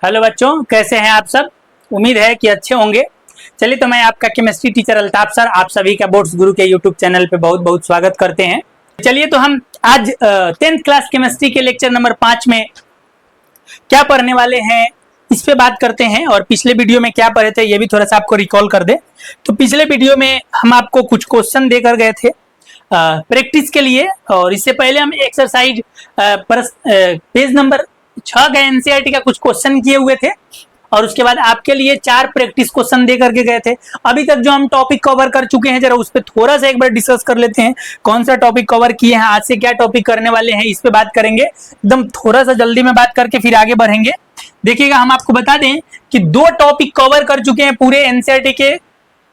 Hello बच्चों, कैसे हैं आप सब। उम्मीद है कि अच्छे होंगे। चलिए, तो मैं आपका केमिस्ट्री टीचर अल्ताफ सर आप सभी का बोर्ड्स गुरु के यूट्यूब चैनल पे बहुत बहुत स्वागत करते हैं। चलिए, तो हम आज 10th क्लास केमिस्ट्री के लेक्चर नंबर 5 में क्या पढ़ने वाले हैं इस पे बात करते हैं। और पिछले वीडियो में क्या पढ़े थे ये भी थोड़ा सा आपको रिकॉल कर दे। तो पिछले वीडियो में हम आपको कुछ क्वेश्चन देकर गए थे प्रैक्टिस के लिए, और इससे पहले हम एक्सरसाइज पेज नंबर 6 का एनसीईआरटी का कुछ क्वेश्चन किए हुए थे, और उसके बाद आपके लिए 4 प्रैक्टिस क्वेश्चन दे करके गए थे। अभी तक जो हम टॉपिक कवर कर चुके हैं, जरा उस पर थोड़ा सा एक बार डिस्कस कर लेते हैं। कौन सा टॉपिक कवर किए हैं, आज से क्या टॉपिक करने वाले हैं, इस पे बात करेंगे। एकदम थोड़ा सा जल्दी में बात करके फिर आगे बढ़ेंगे। देखिएगा, हम आपको बता दें कि 2 टॉपिक कवर कर चुके हैं पूरे एनसीईआरटी के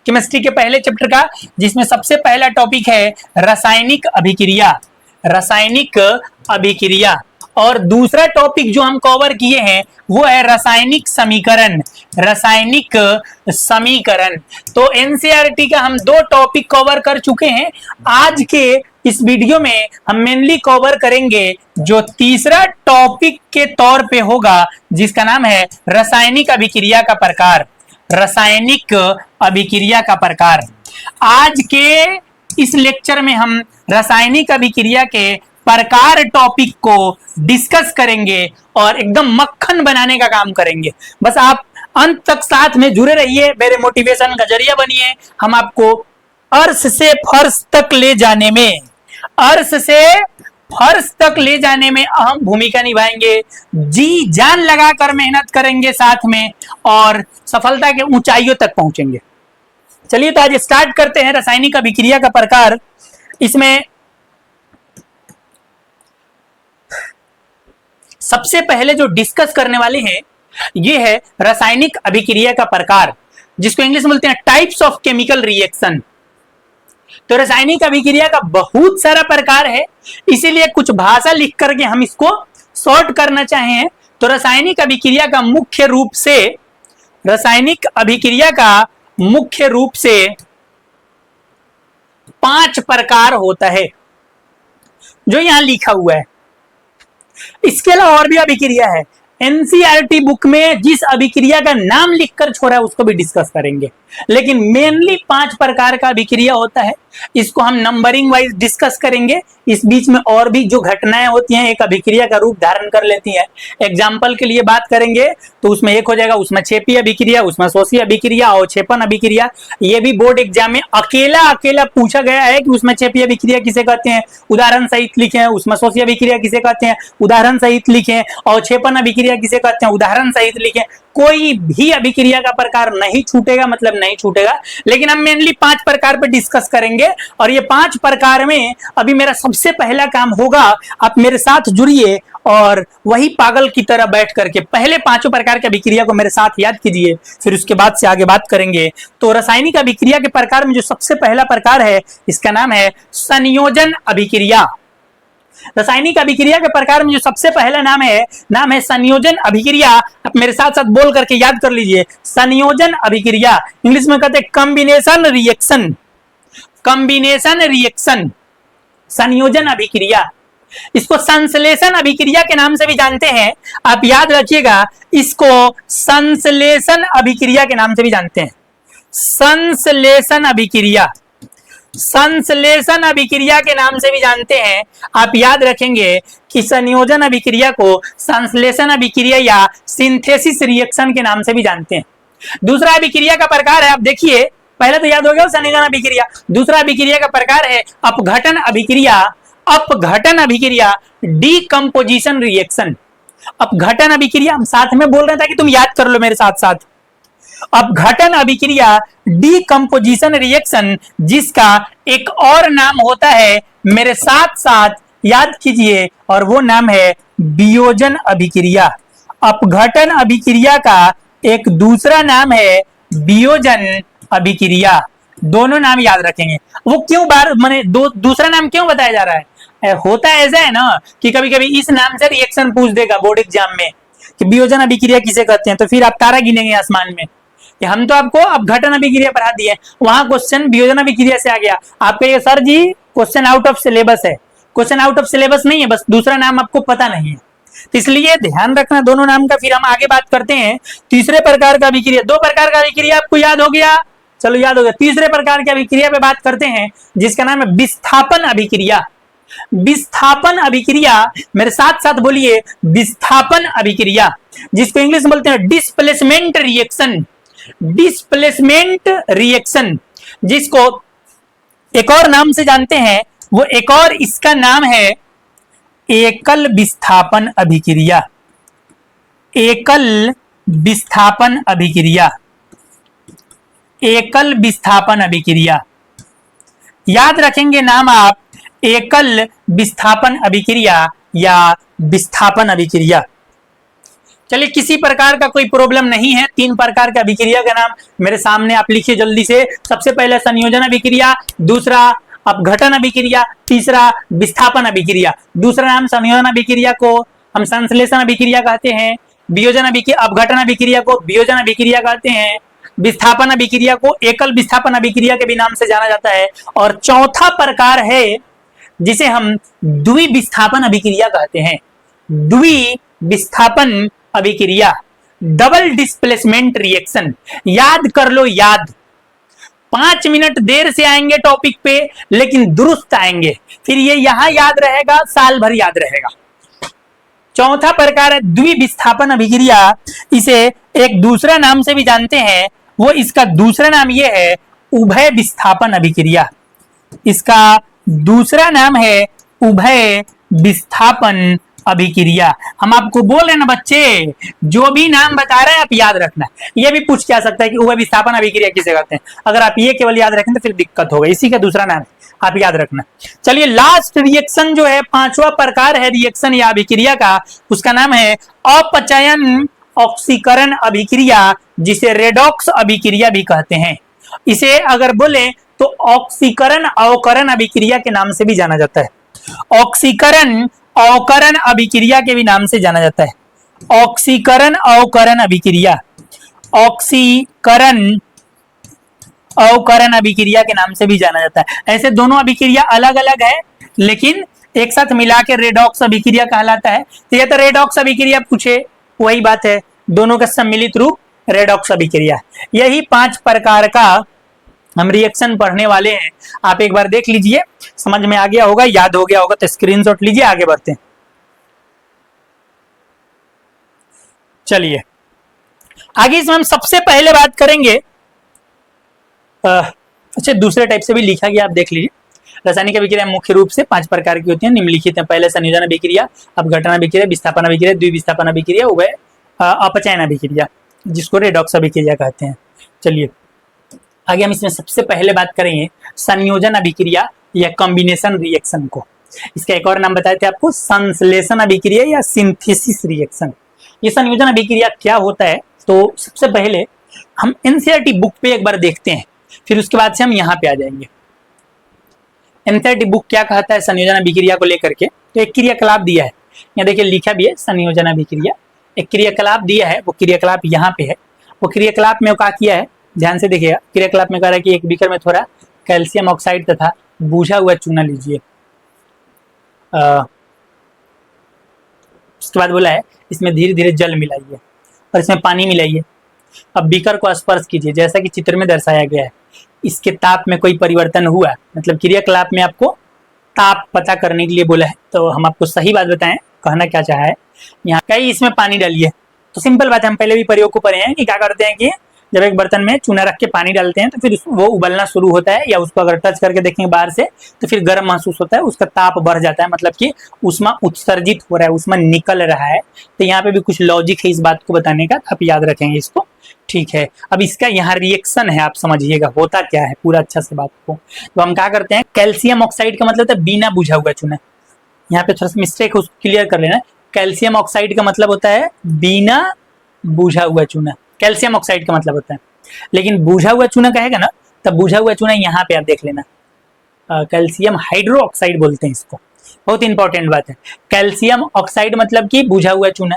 केमिस्ट्री के पहले चैप्टर का, जिसमें सबसे पहला टॉपिक है रासायनिक अभिक्रिया। रासायनिक अभिक्रिया। और दूसरा टॉपिक जो हम कवर किए हैं वो है रासायनिक समीकरण। रासायनिक समीकरण। तो एनसीईआरटी का हम 2 टॉपिक कवर कर चुके हैं। आज के इस वीडियो में हम मेनली कवर करेंगे जो तीसरा टॉपिक के तौर पे होगा, जिसका नाम है रासायनिक अभिक्रिया का प्रकार। रासायनिक अभिक्रिया का प्रकार। आज के इस लेक्चर में हम रासायनिक अभिक्रिया के प्रकार टॉपिक को डिस्कस करेंगे और एकदम मक्खन बनाने का काम करेंगे। बस आप अंत तक साथ में जुड़े रहिए, मेरे मोटिवेशन का जरिया बनिए। हम आपको अर्श से फर्श तक ले जाने में, अर्श से फर्श तक ले जाने में अहम भूमिका निभाएंगे। जी जान लगाकर मेहनत करेंगे साथ में, और सफलता के ऊंचाइयों तक पहुंचेंगे। चलिए, तो आज स्टार्ट करते हैं रासायनिक अभिक्रिया का प्रकार। इसमें सबसे पहले जो डिस्कस करने वाले हैं ये है रासायनिक अभिक्रिया का प्रकार, जिसको इंग्लिश में बोलते हैं टाइप्स ऑफ केमिकल रिएक्शन। तो रासायनिक अभिक्रिया का बहुत सारा प्रकार है, इसीलिए कुछ भाषा लिख करके हम इसको शॉर्ट करना चाहें। तो रासायनिक अभिक्रिया का मुख्य रूप से, रासायनिक अभिक्रिया का मुख्य रूप से 5 प्रकार होता है, जो यहां लिखा हुआ है। इसके अलावा और भी अभिक्रिया है। एनसीईआरटी बुक में जिस अभिक्रिया का नाम लिखकर छोड़ा है उसको भी डिस्कस करेंगे, लेकिन मेनली 5 प्रकार का अभिक्रिया होता है। इसको हम नंबरिंग वाइज डिस्कस करेंगे। इस बीच में और भी जो घटनाएं होती हैं एक अभिक्रिया का रूप धारण कर लेती हैं। एग्जाम्पल के लिए बात करेंगे तो उसमें एक हो जाएगा उष्माक्षेपी अभिक्रिया, उष्माशोषी अभिक्रिया, अवक्षेपण अभिक्रिया। ये भी बोर्ड एग्जाम में अकेला अकेला पूछा गया है कि उष्माक्षेपी अभिक्रिया किसे कहते हैं, उदाहरण सहित लिखें। उष्माशोषी अभिक्रिया किसे कहते हैं, उदाहरण सहित लिखें। अवक्षेपण अभिक्रिया किसे कहते हैं, उदाहरण सहित लिखें। कोई भी अभिक्रिया का प्रकार नहीं छूटेगा, मतलब नहीं छूटेगा, लेकिन हम मेनली 5 प्रकार पे डिस्कस करेंगे। और ये 5 प्रकार में अभी मेरा सबसे पहला काम होगा, आप मेरे साथ जुड़िए और वही पागल की तरह बैठ करके पहले 5 प्रकार के अभिक्रिया को मेरे साथ याद कीजिए, फिर उसके बाद से आगे बात करेंगे। तो रासायनिक अभिक्रिया के प्रकार में जो सबसे पहला प्रकार है, इसका नाम है संयोजन अभिक्रिया। रासायनिक अभिक्रिया के प्रकार में जो सबसे पहला नाम है संयोजन अभिक्रिया। आप मेरे साथ साथ बोल करके याद कर लीजिए, संयोजन अभिक्रिया। इंग्लिश में कहते हैं कॉम्बिनेशन रिएक्शन। कॉम्बिनेशन रिएक्शन, संयोजन अभिक्रिया। इसको संश्लेषण अभिक्रिया के नाम से भी जानते हैं। आप याद रखिएगा, इसको संश्लेषण अभिक्रिया के नाम से भी जानते हैं। संश्लेषण अभिक्रिया, संश्लेषण अभिक्रिया के नाम से भी जानते हैं। आप याद रखेंगे कि संयोजन अभिक्रिया को संश्लेषण अभिक्रिया या सिंथेसिस रिएक्शन के नाम से भी जानते हैं। दूसरा अभिक्रिया का प्रकार है, आप देखिए, पहले तो याद हो गया संयोजन अभिक्रिया। दूसरा अभिक्रिया का प्रकार है अपघटन अभिक्रिया। अपघटन अभिक्रिया, डीकंपोजिशन रिएक्शन। अपघटन अभिक्रिया हम साथ में बोल रहे थे कि तुम याद कर लो मेरे साथ साथ। अपघटन अभिक्रिया, डीकंपोजिशन रिएक्शन, जिसका एक और नाम होता है, मेरे साथ साथ याद कीजिए, और वो नाम है वियोजन अभिक्रिया। अपघटन अभिक्रिया का एक दूसरा नाम है वियोजन अभिक्रिया। दोनों नाम याद रखेंगे। वो क्यों बार मैंने दूसरा नाम क्यों बताया जा रहा है, होता ऐसा है ना कि कभी कभी इस नाम से रिएक्शन पूछ देगा बोर्ड एग्जाम में कि वियोजन अभिक्रिया किसे कहते हैं, तो फिर आप तारा गिनेंगे आसमान में कि हम तो आपको अपघटन अभिक्रिया पढ़ा दिए, वहां क्वेश्चन वियोजन अभिक्रिया से आ गया। आपका ये sir ji question out of syllabus है। क्वेश्चन आउट ऑफ सिलेबस नहीं है, बस दूसरा नाम आपको पता नहीं है। तो इसलिए ध्यान रखना दोनों नाम का। फिर हम आगे बात करते हैं तीसरे प्रकार का अभिक्रिया। दो प्रकार का अभिक्रिया आपको याद हो गया, चलो याद हो गया। तीसरे प्रकार की अभिक्रिया पे बात करते हैं जिसका नाम है विस्थापन अभिक्रिया। विस्थापन अभिक्रिया, मेरे साथ साथ बोलिए, विस्थापन अभिक्रिया, जिसको इंग्लिश में बोलते हैं डिस्प्लेसमेंट रिएक्शन। डिस्प्लेसमेंट रिएक्शन, जिसको एक और नाम से जानते हैं, वो एक और इसका नाम है एकल विस्थापन अभिक्रिया। एकल विस्थापन अभिक्रिया, एकल विस्थापन अभिक्रिया, याद रखेंगे नाम आप, एकल विस्थापन अभिक्रिया या विस्थापन अभिक्रिया। चलिए, किसी प्रकार का कोई प्रॉब्लम नहीं है। तीन प्रकार का अभिक्रिया का नाम मेरे सामने आप लिखिए जल्दी से। सबसे पहले संयोजन अभिक्रिया, दूसरा अपघटन अभिक्रिया, तीसरा विस्थापन अभिक्रिया। दूसरा नाम संयोजन अभिक्रिया को हम संश्लेषण अभिक्रिया कहते हैं, वियोजन अभिक्रिया, अपघटन अभिक्रिया को वियोजन अभिक्रिया कहते हैं, विस्थापन अभिक्रिया को एकल विस्थापन अभिक्रिया के भी नाम से जाना जाता है। और चौथा प्रकार है जिसे हम द्विविस्थापन अभिक्रिया कहते हैं। द्विविस्थापन अभिक्रिया, डबल डिस्प्लेसमेंट रिएक्शन। याद कर लो, याद। 5 मिनट देर से आएंगे टॉपिक पे, लेकिन दुरुस्त आएंगे, फिर ये यहां याद रहेगा, साल भर याद रहेगा। चौथा प्रकार है द्विविस्थापन अभिक्रिया। इसे एक दूसरा नाम से भी जानते हैं, वो इसका दूसरा नाम ये है उभय विस्थापन अभिक्रिया। इसका दूसरा नाम है उभय विस्थापन अभिक्रिया। हम आपको बोल रहे हैं ना बच्चे, जो भी नाम बता रहे हैं आप याद रखना। ये भी पूछ क्या सकता है कि उभय विस्थापन अभिक्रिया किसे कहते हैं। अगर आप ये केवल याद रखें तो फिर दिक्कत होगा। इसी का दूसरा नाम है, आप याद रखना। चलिए, लास्ट रिएक्शन जो है, पांचवा प्रकार है रिएक्शन या अभिक्रिया का, उसका नाम है अपचयन ऑक्सीकरण अभिक्रिया, जिसे रेडॉक्स अभिक्रिया भी कहते हैं। इसे अगर बोले तो ऑक्सीकरण अवकरण अभिक्रिया के नाम से भी जाना जाता है। ऑक्सीकरण अवकरण अभिक्रिया के भी नाम से जाना जाता है। ऑक्सीकरण अवकरण अभिक्रिया, ऑक्सीकरण अवकरण अभिक्रिया के नाम से भी जाना जाता है। ऐसे दोनों अभिक्रिया अलग अलग है, लेकिन एक साथ मिला के रेडॉक्स अभिक्रिया कहलाता है। तो ये तो रेडॉक्स अभिक्रिया पूछे, वही बात है, दोनों का सम्मिलित रूप रेडॉक्स अभिक्रिया। यही 5 प्रकार का हम रिएक्शन पढ़ने वाले हैं। आप एक बार देख लीजिए, समझ में आ गया होगा, याद हो गया होगा तो स्क्रीनशॉट लीजिए, आगे बढ़ते हैं। चलिए आगे इसमें हम सबसे पहले बात करेंगे, अच्छा दूसरे टाइप से भी लिखा गया, आप देख लीजिए। रासायनिक अभिक्रिया मुख्य रूप से 5 प्रकार की होती है, निम्नलिखित है। पहले संयोजन अभिक्रिया, अपघटन अभिक्रिया, विस्थापन अभिक्रिया, द्विविस्थापन अभिक्रिया, उभय अपचयन अभिक्रिया, जिसको रेडॉक्स अभिक्रिया कहते हैं। चलिए आगे हम इसमें सबसे पहले बात करेंगे संयोजन अभिक्रिया या कॉम्बिनेशन रिएक्शन को। इसका एक और नाम बताए थे आपको, संश्लेषण अभिक्रिया या सिंथेसिस रिएक्शन। ये संयोजन अभिक्रिया क्या होता है, तो सबसे पहले हम एनसीईआरटी बुक पे एक बार देखते हैं, फिर उसके बाद से हम यहाँ पे आ जाएंगे। एनसीईआरटी बुक क्या कहता है संयोजन अभिक्रिया को लेकर के, तो एक क्रियाकलाप दिया है, यहाँ देखिए लिखा भी है संयोजन अभिक्रिया। एक क्रियाकलाप दिया है, वो क्रियाकलाप यहाँ पे है। वो क्रियाकलाप में क्या किया है, ध्यान से देखिएगा। क्रियाकलाप में कह रहा है कि एक बीकर में थोड़ा कैल्शियम ऑक्साइड तथा बुझा हुआ चूना लीजिए। उसके बाद बोला है इसमें धीरे धीरे जल मिलाइए और इसमें पानी मिलाइए। अब बीकर को स्पर्श कीजिए, जैसा कि चित्र में दर्शाया गया है। इसके ताप में कोई परिवर्तन हुआ, मतलब क्रियाकलाप में आपको ताप पता करने के लिए बोला है। तो हम आपको सही बात बताएं, कहना क्या चाहा है यहाँ, कई इसमें पानी डालिए। तो सिंपल बात है, हम पहले भी प्रयोग को पढ़े हैं कि क्या करते हैं कि जब एक बर्तन में चूना रख के पानी डालते हैं तो फिर वो उबलना शुरू होता है, या उसको अगर टच करके देखेंगे बाहर से तो फिर गर्म महसूस होता है, उसका ताप बढ़ जाता है, मतलब कि उष्मा उत्सर्जित हो रहा है, उष्मा निकल रहा है। तो यहाँ पे भी कुछ लॉजिक है इस बात को बताने का, आप याद रखेंगे इसको, ठीक है। अब इसका यहाँ रिएक्शन है, आप समझिएगा होता क्या है पूरा अच्छा से बात को। तो हम क्या करते हैं, कैल्शियम ऑक्साइड का मतलब है बिना बुझा हुआ चूना। यहाँ पे थोड़ा सा मिस्टेक है, उसको क्लियर कर लेना। कैल्शियम ऑक्साइड का मतलब होता है बिना बुझा हुआ चूना, कैल्शियम ऑक्साइड का मतलब होता है। लेकिन बुझा हुआ चूना कहेगा ना, तब बुझा हुआ चूना यहाँ पे आप देख लेना, कैल्शियम हाइड्रो ऑक्साइड बोलते हैं इसको। बहुत इंपॉर्टेंट बात है, कैल्शियम ऑक्साइड मतलब कि बुझा हुआ चूना,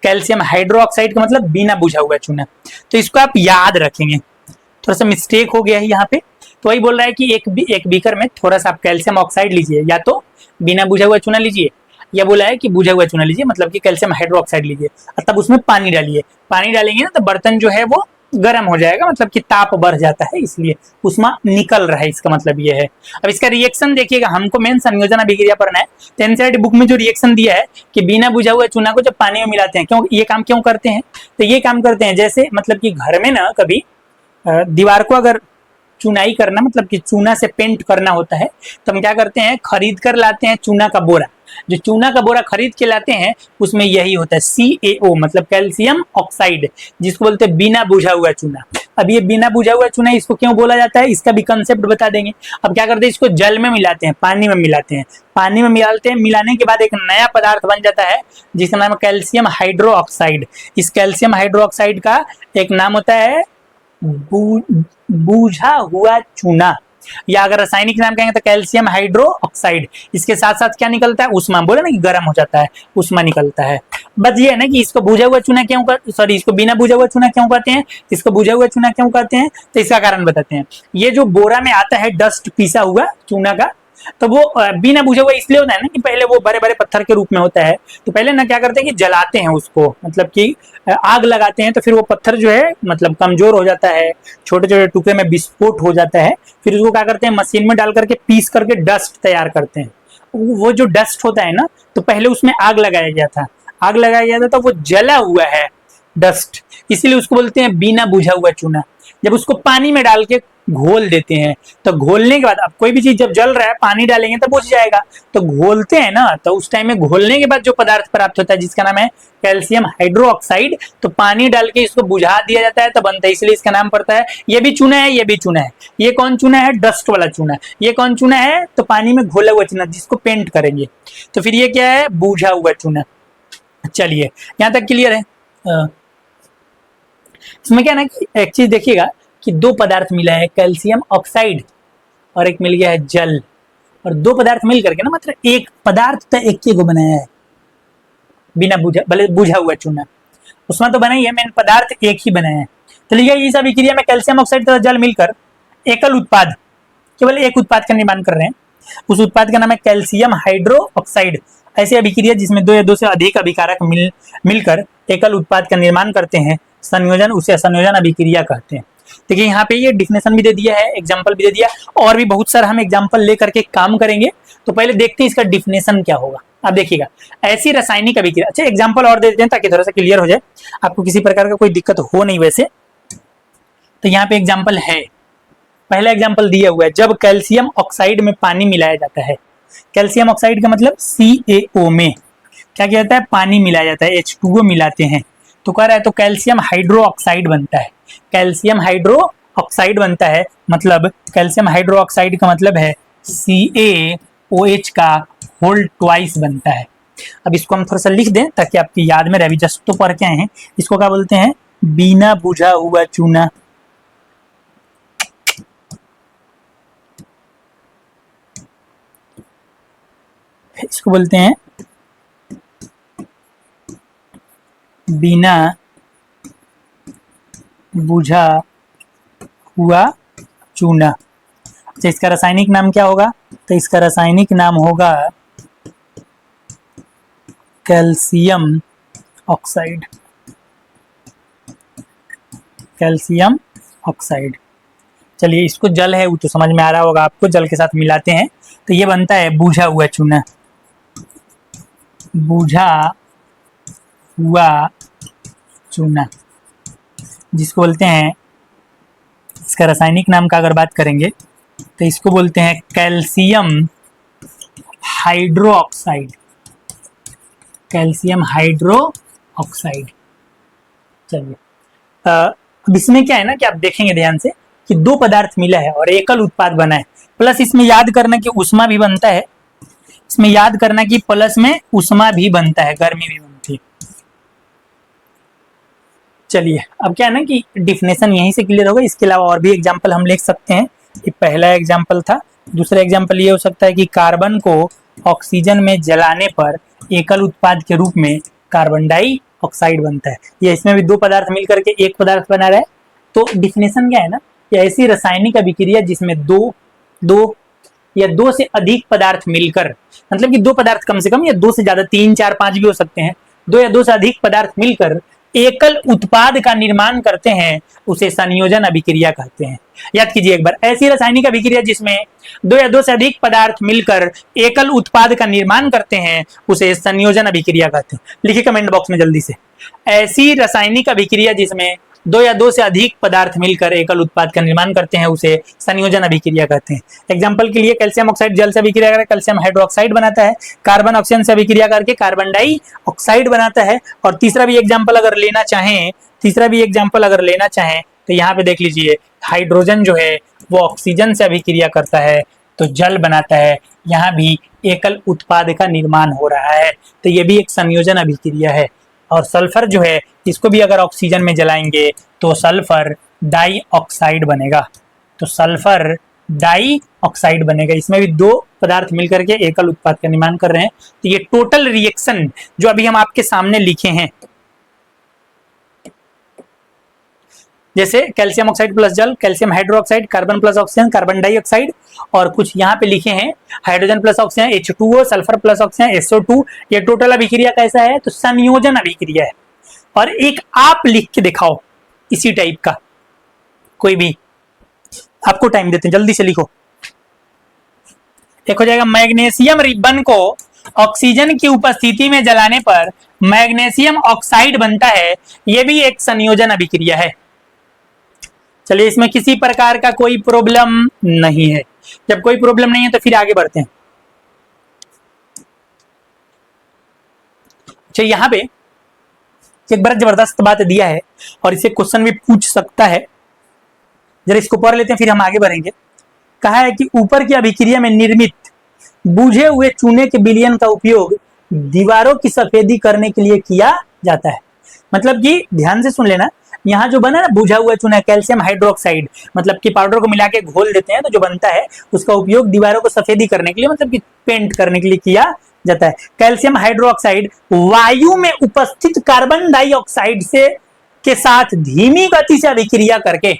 कैल्शियम हाइड्रो ऑक्साइड का मतलब बिना बुझा हुआ चूना। तो इसको आप याद रखेंगे। थोड़ा सा मिस्टेक हो गया है यहाँ पे, तो वही बोल रहा है कि एक बीकर में थोड़ा सा आप कैल्शियम ऑक्साइड लीजिए, या तो बिना बुझा हुआ चूना लीजिए, या बोला है कि बुझा हुआ चूना लीजिए, मतलब कि कैल्शियम हाइड्रोक्साइड लीजिए, और तब उसमें पानी डालिए। पानी डालेंगे ना तो बर्तन जो है वो गर्म हो जाएगा, मतलब कि ताप बढ़ जाता है, इसलिए उष्मा निकल रहा है, इसका मतलब ये है। अब इसका रिएक्शन देखिएगा, हमको मेन संयोजन अभिक्रिया पढ़ना है। तो एनसीईआरटी बुक में जो रिएक्शन दिया है कि बिना बुझा हुआ चूना को जब पानी में मिलाते हैं, क्यों ये काम क्यों करते हैं, तो ये काम करते हैं जैसे मतलब कि घर में ना कभी दीवार को अगर चुनाई करना, मतलब कि चूना से पेंट करना होता है, तो हम क्या करते हैं, खरीद कर लाते हैं चूना का बोरा। जो चूना का बोरा खरीद के लाते हैं उसमें यही होता है CaO, मतलब कैल्शियम ऑक्साइड, जिसको बोलते हैं बिना बुझा हुआ चूना। अब ये बिना बुझा हुआ चूना इसको क्यों बोला जाता है, इसका भी कंसेप्ट बता देंगे। अब क्या करते हैं, इसको जल में मिलाते हैं, पानी में मिलाते हैं, पानी में मिलाते हैं, मिलाने के बाद एक नया पदार्थ बन जाता है जिसका नाम है कैल्शियम हाइड्रोक्साइड। इस कैल्शियम हाइड्रोक्साइड का एक नाम होता है बूझा हुआ चूना, या अगर रासायनिक नाम कहेंगे तो कैल्शियम हाइड्रोक्साइड। इसके साथ साथ क्या निकलता है, उष्मा, बोले ना कि गर्म हो जाता है, उष्मा निकलता है। बस ये है ना कि इसको बुझा हुआ चूना क्यों सॉरी इसको बिना बुझा हुआ चूना क्यों कहते हैं, इसको बुझा हुआ चूना क्यों कहते हैं, तो इसका कारण बताते हैं। ये जो बोरा में आता है डस्ट पीसा हुआ चूना का, तो वो बिना बुझा हुआ इसलिए होता है ना कि पहले वो बड़े बड़े पत्थर के रूप में होता है, तो पहले ना क्या करते हैं कि जलाते हैं उसको, मतलब कि आग लगाते हैं, तो फिर वो पत्थर जो है मतलब कमजोर हो जाता है, छोटे छोटे टुकड़े में विस्फोट हो जाता है। फिर उसको क्या करते हैं, मशीन में डाल करके पीस करके डस्ट तैयार करते हैं। वो जो डस्ट होता है ना, तो पहले उसमें आग लगाया गया था, आग लगाया गया था तो वो जला हुआ है डस्ट, इसीलिए उसको बोलते हैं बिना बुझा हुआ चूना। जब उसको पानी में डाल के घोल देते हैं, तो घोलने के बाद, अब कोई भी चीज जब जल रहा है पानी डालेंगे तो बुझ जाएगा, तो घोलते हैं ना, तो उस टाइम में घोलने के बाद जो पदार्थ प्राप्त होता है जिसका नाम है कैल्शियम हाइड्रोक्साइड, तो पानी डाल के इसको बुझा दिया जाता है तो बनता है, इसलिए इसका नाम पड़ता है। ये भी चूना है, ये भी चूना है। ये कौन चूना है, डस्ट वाला चूना। ये कौन चूना है, तो पानी में घोला हुआ चूना जिसको पेंट करेंगे, तो फिर ये क्या है, बुझा हुआ चूना। चलिए यहां तक क्लियर है। इसमें क्या है ना कि एक चीज देखिएगा कि दो पदार्थ मिला है, कैल्शियम ऑक्साइड और एक मिल गया है जल, और दो पदार्थ मिल करके ना मतलब एक पदार्थ तो एक को बनाया है, बिना बुझा, भले बुझा हुआ चूना उसमें तो बना ही है, मेन पदार्थ एक ही बनाया है। तो लिखा इस अभिक्रिया में कैल्शियम ऑक्साइड तथा जल मिलकर एकल उत्पाद, केवल एक उत्पाद का निर्माण कर रहे हैं, उस उत्पाद का नाम है कैल्शियम हाइड्रोक्साइड। ऐसी अभिक्रिया जिसमें दो या दो से अधिक अभिकारक मिलकर एकल उत्पाद का निर्माण करते हैं, संयोजन, उसे संयोजन अभिक्रिया कहते हैं। देखिए यहाँ पे ये डिफिनेशन भी दे दिया है, एग्जांपल भी दे दिया, और भी बहुत सारा हम एग्जांपल लेकर के काम करेंगे। तो पहले देखते हैं इसका डिफिनेशन क्या होगा। आप देखिएगा, ऐसी रासायनिक अभिक्रिया, अच्छा एग्जांपल और दे देते हैं ताकि थोड़ा सा क्लियर हो जाए, आपको किसी प्रकार का कोई दिक्कत हो नहीं वैसे। तो यहाँ पे एग्जाम्पल है, पहला एग्जाम्पल दिया हुआ है, जब कैल्शियम ऑक्साइड में पानी मिलाया जाता है। कैल्शियम ऑक्साइड का मतलब CaO में क्या किया जाता है, पानी मिलाया जाता है, H2O मिलाते हैं, तो कह रहा है तो कैल्शियम हाइड्रोक्साइड बनता है। कैल्शियम हाइड्रोक्साइड बनता है, मतलब कैल्शियम हाइड्रोक्साइड का मतलब है CaOH का होल ट्वाइस बनता है। अब इसको हम थोड़ा सा लिख दें ताकि आपकी याद में रहे, जस्ट तो पढ़ के आए हैं। इसको क्या बोलते हैं, बिना बुझा हुआ चूना। इसको बोलते हैं बिना बुझा हुआ चूना। तो इसका रासायनिक नाम क्या होगा, तो इसका रासायनिक नाम होगा कैल्शियम ऑक्साइड। Calcium oxide. चलिए इसको जल है वो तो समझ में आ रहा होगा आपको, जल के साथ मिलाते हैं तो ये बनता है बुझा हुआ चूना। बुझा हुआ चूना जिसको बोलते हैं, इसका रासायनिक नाम का अगर बात करेंगे तो इसको बोलते हैं कैल्शियम हाइड्रोक्साइड। Calcium hydroxide. चलिए अब इसमें क्या है ना कि आप देखेंगे ध्यान से कि दो पदार्थ मिला है और एकल उत्पाद बना है, प्लस इसमें याद करना कि उष्मा भी बनता है। इसमें याद करना कि प्लस में उष्मा भी बनता है, गर्मी भी बनती है। चलिए अब क्या है ना कि डिफिनेशन यहीं से क्लियर होगा, इसके अलावा और भी एग्जांपल हम लिख सकते हैं। ये पहला एग्जांपल था। दूसरा एग्जांपल ये हो सकता है कि कार्बन को ऑक्सीजन में जलाने पर एकल उत्पाद के रूप में कार्बन डाइऑक्साइड बनता है। ये इसमें भी दो पदार्थ मिलकर के एक पदार्थ बना रहा है। तो डिफिनेशन क्या है ना कि ऐसी रासायनिक अभिक्रिया जिसमें दो या दो से अधिक पदार्थ मिलकर, मतलब कि दो पदार्थ कम से कम या दो से ज्यादा, 3 4 5 भी हो सकते हैं, दो या दो से अधिक पदार्थ मिलकर एकल उत्पाद का निर्माण करते हैं, उसे संयोजन अभिक्रिया कहते हैं। याद कीजिए एक बार, ऐसी रासायनिक अभिक्रिया जिसमें दो या दो से अधिक पदार्थ मिलकर एकल उत्पाद का निर्माण करते हैं, उसे संयोजन अभिक्रिया कहते हैं। लिखिए कमेंट बॉक्स में जल्दी से, ऐसी रासायनिक अभिक्रिया जिसमें दो या दो से अधिक पदार्थ मिलकर एकल उत्पाद का निर्माण करते हैं, उसे संयोजन अभिक्रिया कहते हैं। एग्जांपल के लिए कैल्शियम ऑक्साइड जल से अभिक्रिया करके कैल्शियम हाइड्रोक्साइड बनाता है, कार्बन ऑक्सीजन से अभिक्रिया करके कार्बन डाइऑक्साइड बनाता है। और तीसरा भी एग्जांपल अगर लेना चाहें तो यहाँ पे देख लीजिए, हाइड्रोजन जो है वो ऑक्सीजन से अभिक्रिया करता है तो जल बनाता है, यहाँ भी एकल उत्पाद का निर्माण हो रहा है, तो ये भी एक संयोजन अभिक्रिया है। और सल्फर जो है, इसको भी अगर ऑक्सीजन में जलाएंगे तो सल्फर डाइऑक्साइड बनेगा, तो सल्फर डाइऑक्साइड बनेगा। इसमें भी दो पदार्थ मिलकर के एकल उत्पाद का निर्माण कर रहे हैं। तो ये टोटल रिएक्शन जो अभी हम आपके सामने लिखे हैं, जैसे कैल्शियम ऑक्साइड प्लस जल, calcium hydroxide, carbon plus oxygen, carbon dioxide, और कुछ यहाँ पे लिखे हैं hydrogen plus oxygen H2O, sulphur plus oxygen SO2। ये टोटल अभिक्रिया कैसा है? तो संयोजन अभिक्रिया है। और एक आप लिख के दिखाओ इसी टाइप का, कोई भी, आपको टाइम देते हैं, जल्दी से लिखो। एक हो जाएगा, मैग्नीशियम रिबन को ऑक्सीजन की उपस्थिति में जलाने पर मैग्नीशियम ऑक्साइड बनता है, यह भी एक संयोजन अभिक्रिया है। चलिए, इसमें किसी प्रकार का कोई प्रॉब्लम नहीं है। जब कोई प्रॉब्लम नहीं है तो फिर आगे बढ़ते हैं। अच्छा, यहां पे एक बड़ा जबरदस्त बात दिया है और इसे क्वेश्चन भी पूछ सकता है, जरा इसको पढ़ लेते हैं फिर हम आगे बढ़ेंगे। कहा है कि ऊपर की अभिक्रिया में निर्मित बुझे हुए चूने के विलयन का उपयोग दीवारों की सफेदी करने के लिए किया जाता है। मतलब कि ध्यान से सुन लेना, यहाँ जो बना ना बुझा हुआ चूना, कैल्शियम हाइड्रोक्साइड, मतलब कि पाउडर को मिला के घोल देते हैं तो जो बनता है उसका उपयोग दीवारों को सफेदी करने के लिए, मतलब कि पेंट करने के लिए किया जाता है। कैल्शियम हाइड्रोक्साइड वायु में उपस्थित कार्बन डाइऑक्साइड से के साथ धीमी गति से अभिक्रिया करके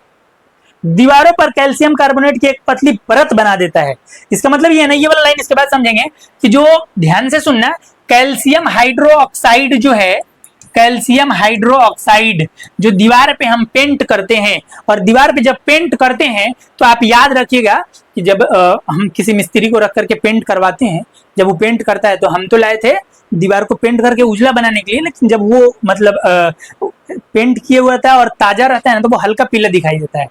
दीवारों पर कैल्शियम कार्बोनेट की एक पतली परत बना देता है। इसका मतलब ये नहीं, ये वाला लाइन इसके बाद समझेंगे कि जो, ध्यान से सुनना, कैल्शियम हाइड्रोक्साइड जो है, कैल्शियम हाइड्रोक्साइड जो दीवार पे हम पेंट करते हैं, और दीवार पे जब पेंट करते हैं तो आप याद रखिएगा कि जब हम किसी मिस्त्री को रख करके पेंट करवाते हैं, जब वो पेंट करता है तो हम तो लाए थे दीवार को पेंट करके उजला बनाने के लिए, लेकिन जब वो मतलब पेंट किए हुआ था और ताजा रहता है ना तो वो हल्का पीला दिखाई देता है,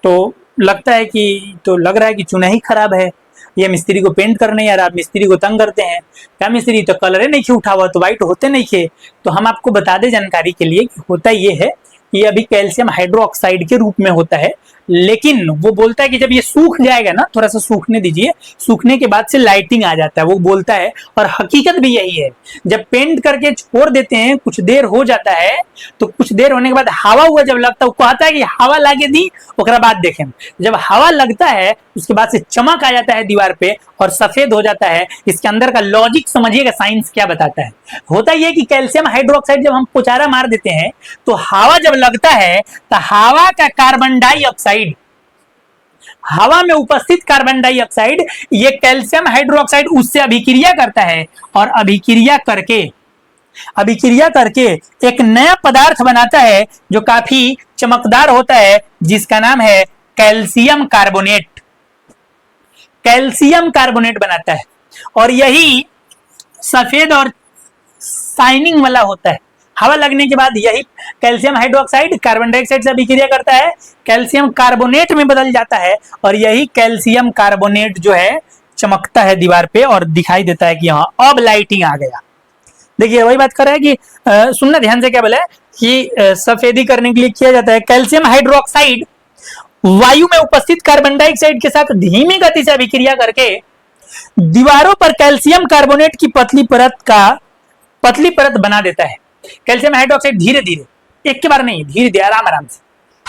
तो लगता है कि, तो लग रहा है कि चूना ही खराब है, ये मिस्त्री को पेंट करने यार, आप मिस्त्री को तंग करते हैं क्या? मिस्त्री तो कलर नहीं खे उठा हुआ, तो व्हाइट होते नहीं खे। तो हम आपको बता दें जानकारी के लिए कि होता ये है, ये अभी कैल्शियम हाइड्रोक्साइड के रूप में होता है, लेकिन वो बोलता है कि जब ये सूख जाएगा ना, थोड़ा सा सूखने दीजिए, सूखने के बाद से लाइटिंग आ जाता है, वो बोलता है। और हकीकत भी यही है, जब पेंट करके छोड़ देते हैं, कुछ देर हो जाता है, तो कुछ देर होने के बाद हवा हुआ जब लगता है, वो कहता है कि हवा लागे दी, ओकरा बाद देखें, जब हवा लगता है उसके बाद से चमक आ जाता है दीवार पे और सफेद हो जाता है। इसके अंदर का लॉजिक समझिएगा, साइंस क्या बताता है। होता यह कि कैल्शियम हाइड्रोक्साइड जब हम पोचारा मार देते हैं तो हवा जब लगता है तो हवा का कार्बन डाइऑक्साइड, हवा में उपस्थित कार्बन डाइऑक्साइड, ये कैल्शियम हाइड्रोक्साइड उससे अभिक्रिया करता है, और अभिक्रिया करके एक नया पदार्थ बनाता है जो काफी चमकदार होता है, जिसका नाम है कैल्शियम कार्बोनेट। कैल्शियम कार्बोनेट बनाता है और यही सफेद और शाइनिंग वाला होता है। हवा लगने के बाद यही कैल्शियम हाइड्रोक्साइड कार्बन डाइऑक्साइड से अभिक्रिया करता है, कैल्शियम कार्बोनेट में बदल जाता है, और यही कैल्शियम कार्बोनेट जो है चमकता है दीवार पे और दिखाई देता है कि हाँ अब लाइटिंग आ गया। देखिए वही बात कर रहा है कि सुनना ध्यान से, क्या बोला है कि सफेदी करने के लिए किया जाता है। कैल्शियम हाइड्रोक्साइड वायु में उपस्थित कार्बन डाइऑक्साइड के साथ धीमी गति से अभिक्रिया करके दीवारों पर कैल्शियम कार्बोनेट की पतली परत बना देता है। कैल्शियम हाइड्रोक्साइड धीरे धीरे, एक के बार नहीं, धीरे धीरे आराम आराम से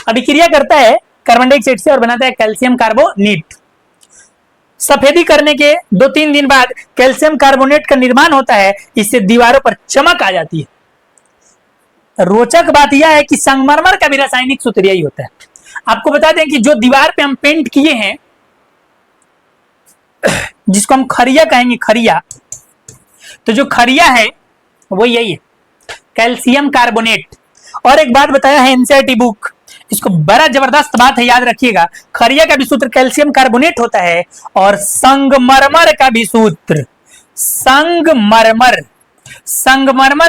अभिक्रिया करता है कार्बन डाइऑक्साइड से और बनाता है कैल्शियम कार्बोनेट। सफेदी करने के 2-3 दिन बाद कैल्शियम कार्बोनेट का निर्माण होता है, इससे दीवारों पर चमक आ जाती है। रोचक बात यह है कि संगमरमर का भी रासायनिक सूत्र यही होता है। आपको बता दें कि जो दीवार पे हम पेंट किए हैं, जिसको हम खरिया कहेंगे, खरिया। तो जो खरिया है वो यही है, कैल्शियम कार्बोनेट। और एक बात बताया है एनसीईआरटी बुक, इसको बड़ा जबरदस्त बात है, याद रखिएगा। खरिया का भी सूत्र कैल्शियम कार्बोनेट होता है, और संगमरमर का भी सूत्र, संगमरमर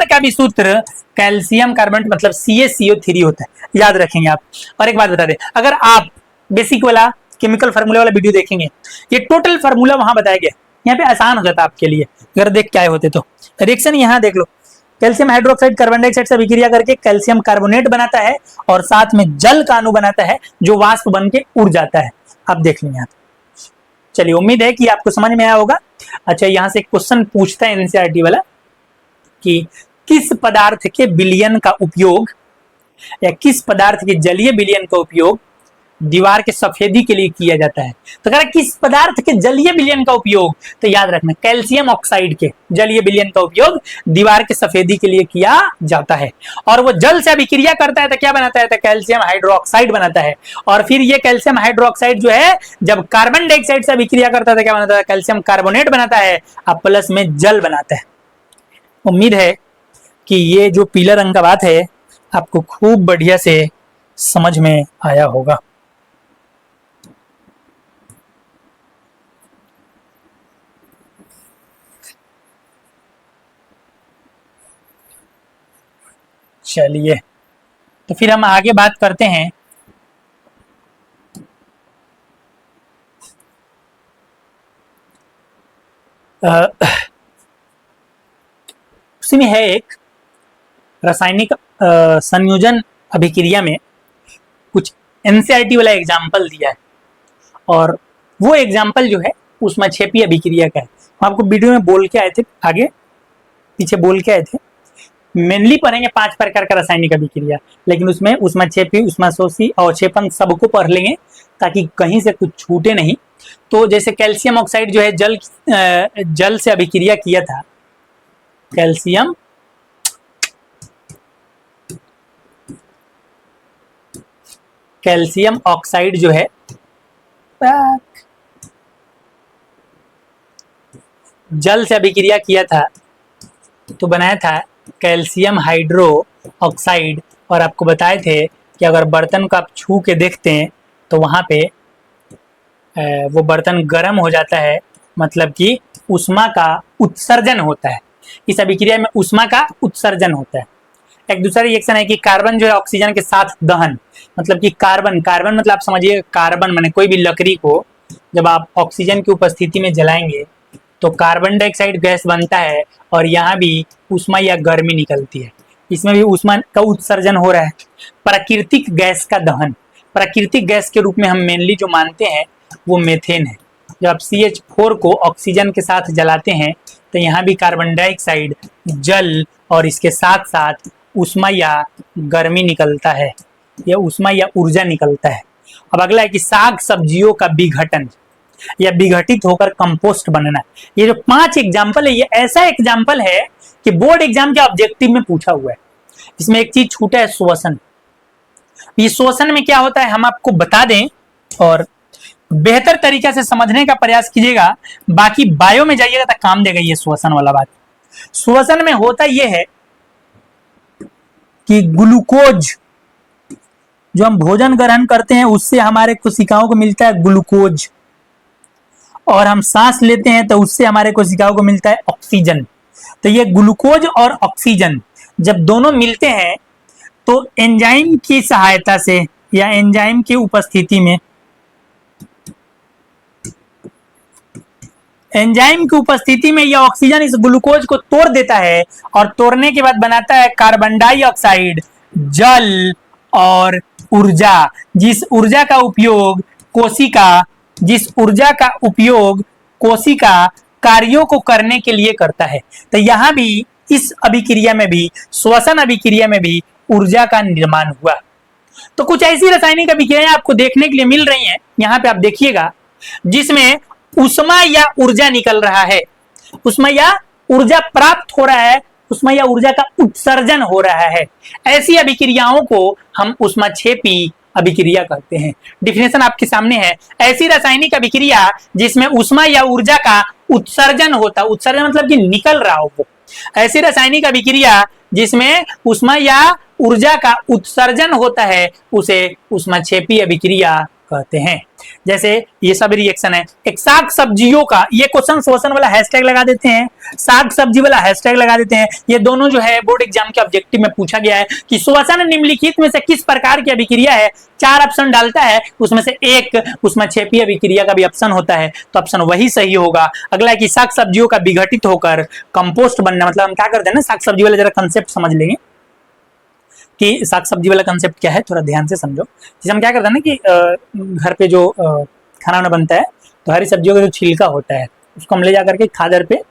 का भी सूत्र कैल्शियम कार्बोनेट मतलब CaCO3 होता है, याद रखेंगे आप। और एक बात बता दें, अगर आप बेसिक वाला केमिकल फार्मूला वाला वीडियो देखेंगे, ये टोटल फार्मूला वहां बताया गया, यहाँ पे आसान हो जाता आपके लिए अगर देख के आए होते तो। रिएक्शन यहाँ देख लो, कैल्शियम हाइड्रोक्साइड कार्बन डाइऑक्साइड से अभिक्रिया करके कैल्शियम कार्बोनेट बनाता है, और साथ में जल का अणु बनाता है जो वाष्प बन के उड़ जाता है। आप देख लेंगे यहाँ। चलिए, उम्मीद है कि आपको समझ में आया होगा। अच्छा, यहाँ से एक क्वेश्चन पूछता है एनसीईआरटी वाला कि किस पदार्थ के विलयन का उपयोग, या किस पदार्थ के जलीय विलयन का उपयोग दीवार के सफेदी के लिए किया जाता है। तो कह रहा किस पदार्थ के जलीय विलयन का उपयोग, तो याद रखना कैल्शियम ऑक्साइड के जलीय विलयन का उपयोग दीवार के सफेदी के लिए किया जाता है। और वो जल से अभिक्रिया करता है तो क्या बनाता है, तो कैल्शियम हाइड्रोक्साइड बनाता है। और फिर ये कैल्शियम हाइड्रोक्साइड जो है जब कार्बन डाइऑक्साइड से अभिक्रिया करता है तो क्या बनाता है, कैल्शियम कार्बोनेट बनाता है, और प्लस में जल बनाता है। उम्मीद है कि ये जो पीला रंग का बात है आपको खूब बढ़िया से समझ में आया होगा। चलिए, तो फिर हम आगे बात करते हैं उसी में है एक रासायनिक संयोजन अभिक्रिया में कुछ एनसीईआरटी वाला एग्जाम्पल दिया है, और वो एग्जाम्पल जो है ऊष्माक्षेपी अभिक्रिया का है। हम आपको वीडियो में बोल के आए थे, आगे पीछे बोल के आए थे। मेनली पढ़ेंगे 5 प्रकार का रासायनिक अभिक्रिया, लेकिन उसमें ऊष्माक्षेपी, ऊष्माशोषी, अवक्षेपन सबको पढ़ लेंगे ताकि कहीं से कुछ छूटे नहीं। तो जैसे कैल्शियम ऑक्साइड जो है जल से अभिक्रिया किया था, कैल्शियम ऑक्साइड जो है जल से अभिक्रिया किया था तो बनाया था कैल्शियम हाइड्रो ऑक्साइड। और आपको बताए थे कि अगर बर्तन को आप छू के देखते हैं तो वहां पे वो बर्तन गर्म हो जाता है, मतलब कि ऊष्मा का उत्सर्जन होता है। इस अभिक्रिया में ऊष्मा का उत्सर्जन होता है। एक दूसरा रिएक्शन है कि कार्बन जो है ऑक्सीजन के साथ दहन, मतलब कि कार्बन मतलब आप समझिए कार्बन माने कोई भी लकड़ी को जब आप ऑक्सीजन की उपस्थिति में जलाएंगे तो कार्बन डाइऑक्साइड गैस बनता है, और यहाँ भी ऊष्मा या गर्मी निकलती है। इसमें भी ऊष्मा का उत्सर्जन हो रहा है। प्राकृतिक गैस का दहन, प्राकृतिक गैस के रूप में हम मेनली जो मानते हैं वो मेथेन है। जब आप CH4 को ऑक्सीजन के साथ जलाते हैं तो यहाँ भी कार्बन डाइऑक्साइड, जल और इसके साथ साथ ऊष्मा या गर्मी निकलता है, या ऊष्मा या ऊर्जा निकलता है। अब अगला है कि साग सब्जियों का विघटन या विघटित होकर कंपोस्ट बनना। ये जो 5 एग्जाम्पल है, ये ऐसा एग्जाम्पल है कि बोर्ड एग्जाम के ऑब्जेक्टिव में पूछा हुआ है। इसमें एक चीज छूटा है, श्वसन। ये श्वसन में क्या होता है हम आपको बता दें, और बेहतर तरीके से समझने का प्रयास कीजिएगा। बाकी बायो में जाइएगा तो काम देगा ये श्वसन वाला बात। श्वसन में होता यह है कि ग्लूकोज जो हम भोजन ग्रहण करते हैं उससे हमारे कोशिकाओं को मिलता है ग्लूकोज, और हम सांस लेते हैं तो उससे हमारे कोशिकाओं को मिलता है ऑक्सीजन। तो ये ग्लूकोज और ऑक्सीजन जब दोनों मिलते हैं तो एंजाइम की सहायता से या एंजाइम की उपस्थिति में, एंजाइम की उपस्थिति में यह ऑक्सीजन इस ग्लूकोज को तोड़ देता है, और तोड़ने के बाद बनाता है कार्बन डाइऑक्साइड, जल और ऊर्जा। जिस ऊर्जा का उपयोग कोशिका कार्यों को करने के लिए करता है। तो यहाँ भी इस अभिक्रिया में भी, श्वसन अभिक्रिया में भी ऊर्जा का निर्माण हुआ। तो कुछ ऐसी रासायनिक अभिक्रियाएं आपको देखने के लिए मिल रही हैं, यहाँ पे आप देखिएगा, जिसमें ऊष्मा या ऊर्जा निकल रहा है, ऊष्मा या ऊर्जा प्राप्त हो रहा है, ऊष्मा या ऊर्जा का उत्सर्जन हो रहा है। ऐसी अभिक्रियाओं को हम ऊष्माक्षेपी अभिक्रिया कहते हैं। डिफिनेशन आपके सामने है, ऐसी रासायनिक अभिक्रिया जिसमें ऊष्मा या ऊर्जा का उत्सर्जन होता, उत्सर्जन मतलब कि निकल रहा हो वो, ऐसी रासायनिक अभिक्रिया जिसमें ऊष्मा या ऊर्जा का उत्सर्जन होता है उसे ऊष्माक्षेपी अभिक्रिया कहते हैं। जैसे ये सब रिएक्शन है, एक साग सब्जियों का, ये क्वेश्चन श्वसन वाला हैशटैग लगा देते हैं, साग सब्जी वाला हैशटैग लगा देते हैं। ये दोनों जो है बोर्ड एग्जाम के ऑब्जेक्टिव में पूछा गया है कि श्वसन निम्नलिखित में से किस प्रकार की अभिक्रिया है, 4 ऑप्शन डालता है, उसमें से एक ऊष्माक्षेपी अभिक्रिया का भी ऑप्शन होता है, तो ऑप्शन वही सही होगा। अगला है कि साग सब्जियों का विघटित होकर कंपोस्ट बनना, मतलब हम क्या करते हैं ना, साग सब्जी वाला जरा कंसेप्ट समझ लेंगे कि साग सब्जी वाला कंसेप्ट क्या है, थोड़ा ध्यान से समझो। जैसे हम क्या करते हैं ना कि घर पे जो खाना वाना बनता है तो हरी सब्जियों का जो छिलका होता है उसको हम ले जा करके खादर पे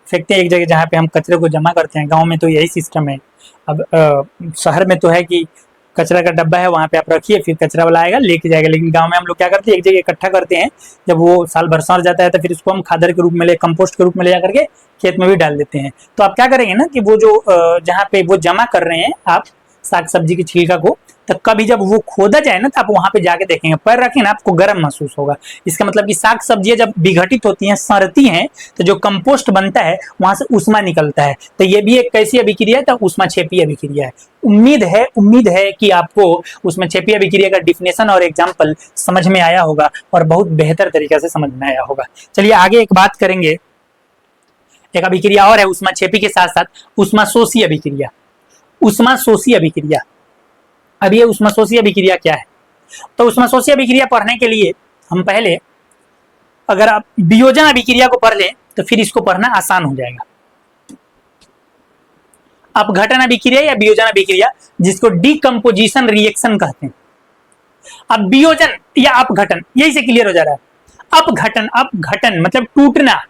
फेंकते हैं, एक जगह जहाँ पे हम कचरे को जमा करते हैं। गांव में तो यही सिस्टम है। अब शहर में तो है कि कचरा का डब्बा है, वहाँ पे आप रखिए, फिर कचरा वाला आएगा लेके जाएगा। लेकिन गांव में हम लोग क्या करते हैं, एक जगह इकट्ठा करते हैं, जब वो साल भर सड़ जाता है तो फिर उसको हम खादर के रूप में कंपोस्ट के रूप में ले जा करके खेत में भी डाल देते हैं। तो आप क्या करेंगे ना कि वो जो जहाँ पे वो जमा कर रहे हैं आप साग सब्जी की छिलका को, तो कभी जब वो खोदा जाए ना तो आप वहां पे जाके देखेंगे, पैर रखें ना, आपको गर्म महसूस होगा। इसका मतलब कि साग सब्जियां जब विघटित होती हैं, सड़ती हैं, तो जो कंपोस्ट बनता है वहां से ऊष्मा निकलता है। तो ये भी एक कैसी अभिक्रिया है, तो ऊष्माक्षेपी अभिक्रिया है। उम्मीद है कि आपको ऊष्माक्षेपी अभिक्रिया का डिफिनेशन और एग्जाम्पल समझ में आया होगा और बहुत बेहतर तरीके से समझ में आया होगा। चलिए आगे एक बात करेंगे, एक अभिक्रिया और है ऊष्माक्षेपी के साथ साथ ऊष्माशोषी अभिक्रिया। ऊष्माशोषी अभिक्रिया, अब ये ऊष्माशोषी अभिक्रिया क्या है? तो ऊष्माशोषी अभिक्रिया पढ़ने के लिए हम पहले, अगर आप वियोजन अभिक्रिया को पढ़ लें तो फिर इसको पढ़ना आसान हो जाएगा। अपघटन अभिक्रिया या वियोजन अभिक्रिया, जिसको डीकंपोजिशन रिएक्शन कहते हैं। अब वियोजन या अपघटन, यही से क्लियर हो जा रहा है। अपघटन मतलब टूटना,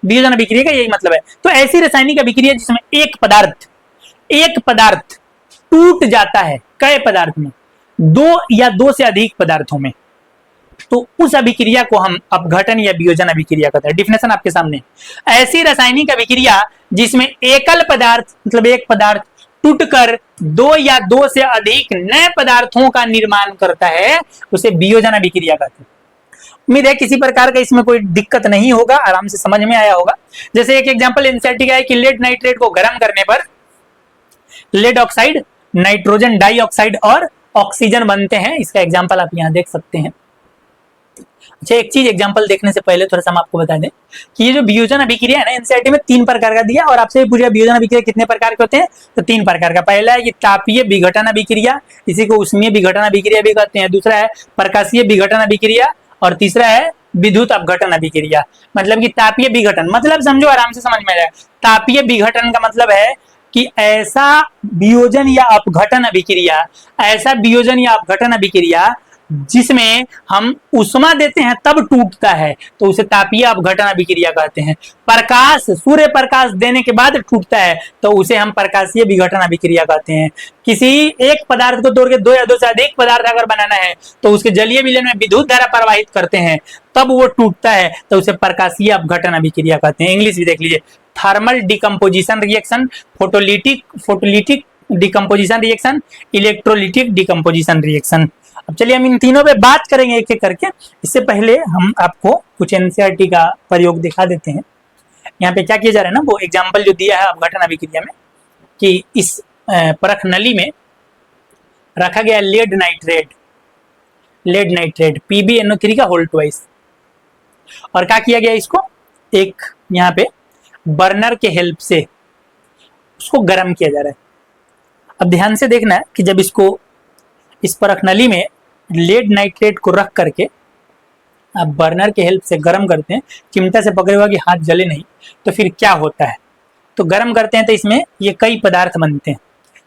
वियोजन अभिक्रिया का यही मतलब है। तो ऐसी रासायनिक अभिक्रिया जिसमें एक पदार्थ टूट जाता है, कई पदार्थ में, 2 या 2 से अधिक पदार्थों में, तो उस अभिक्रिया को हम अपघटन या वियोजन अभिक्रिया कहते हैं। डिफिनेशन आपके सामने, ऐसी रासायनिक अभिक्रिया जिसमें एकल पदार्थ मतलब एक पदार्थ टूटकर 2 या 2 से अधिक नए पदार्थों का निर्माण करता है, उसे वियोजन अभिक्रिया कहते हैं। उम्मीद है किसी प्रकार का इसमें कोई दिक्कत नहीं होगा, आराम से समझ में आया होगा। जैसे एक एग्जांपल एनसीईआरटी का है कि लेड नाइट्रेट को गर्म करने पर लेड ऑक्साइड, नाइट्रोजन डाइऑक्साइड और ऑक्सीजन बनते हैं। इसका एग्जांपल आप यहां देख सकते हैं। अच्छा, एक चीज एग्जांपल देखने से पहले थोड़ा सा हम आपको बता दें कि ये जो वियोजन अभिक्रिया है ना, एनसीईआरटी में 3 प्रकार का दिया और आपसे पूछा वियोजन अभिक्रिया कितने प्रकार के होते हैं, तो 3 प्रकार का। पहला है ये तापीय विघटन अभिक्रिया, इसी को उष्मीय विघटन अभिक्रिया भी कहते हैं। दूसरा है प्रकाशीय विघटन अभिक्रिया और तीसरा है विद्युत अपघटन अभिक्रिया। मतलब कि तापीय विघटन मतलब समझो, आराम से समझ में आए। तापीय विघटन का मतलब है कि ऐसा वियोजन या अपघटन अभिक्रिया जिसमें हम उष्मा देते हैं तब टूटता है, तो उसे तापीय अपघटन अभिक्रिया कहते हैं। सूर्य प्रकाश देने के बाद टूटता है तो उसे हम प्रकाशीय विघटन अभिक्रिया कहते हैं। किसी एक पदार्थ को तोड़ के 2 या 2 से अधिक पदार्थ अगर बनाना है तो उसके जलीय विलयन में विद्युत धारा प्रवाहित करते हैं, तब वो टूटता है, तो उसे प्रकाशीय अपघटन अभिक्रिया कहते हैं। इंग्लिश भी देख लीजिए, thermal decomposition reaction, photolytic decomposition reaction, electrolytic decomposition reaction. अब चलिए हम इन तीनों पे बात करेंगे एक एक करके। इससे पहले हम आपको कुछ एनसीईआरटी का प्रयोग दिखा देते हैं। यहाँ पे क्या किया जा रहा है ना, वो एग्जाम्पल जो दिया है अपघटन अभिक्रिया में, कि इस परख नली में रखा गया लेड नाइट्रेट PbNO3 का होल ट्वाइस, और क्या किया गया, इसको एक यहाँ पे बर्नर के हेल्प से उसको गर्म किया जा रहा है। अब ध्यान से देखना है कि जब इसको इस परख नली में लेड नाइट्रेट को रख करके आप बर्नर के हेल्प से गर्म करते हैं, चिमटा से पकड़े हुआ कि हाथ जले नहीं, तो फिर क्या होता है, तो गर्म करते हैं तो इसमें ये कई पदार्थ बनते हैं।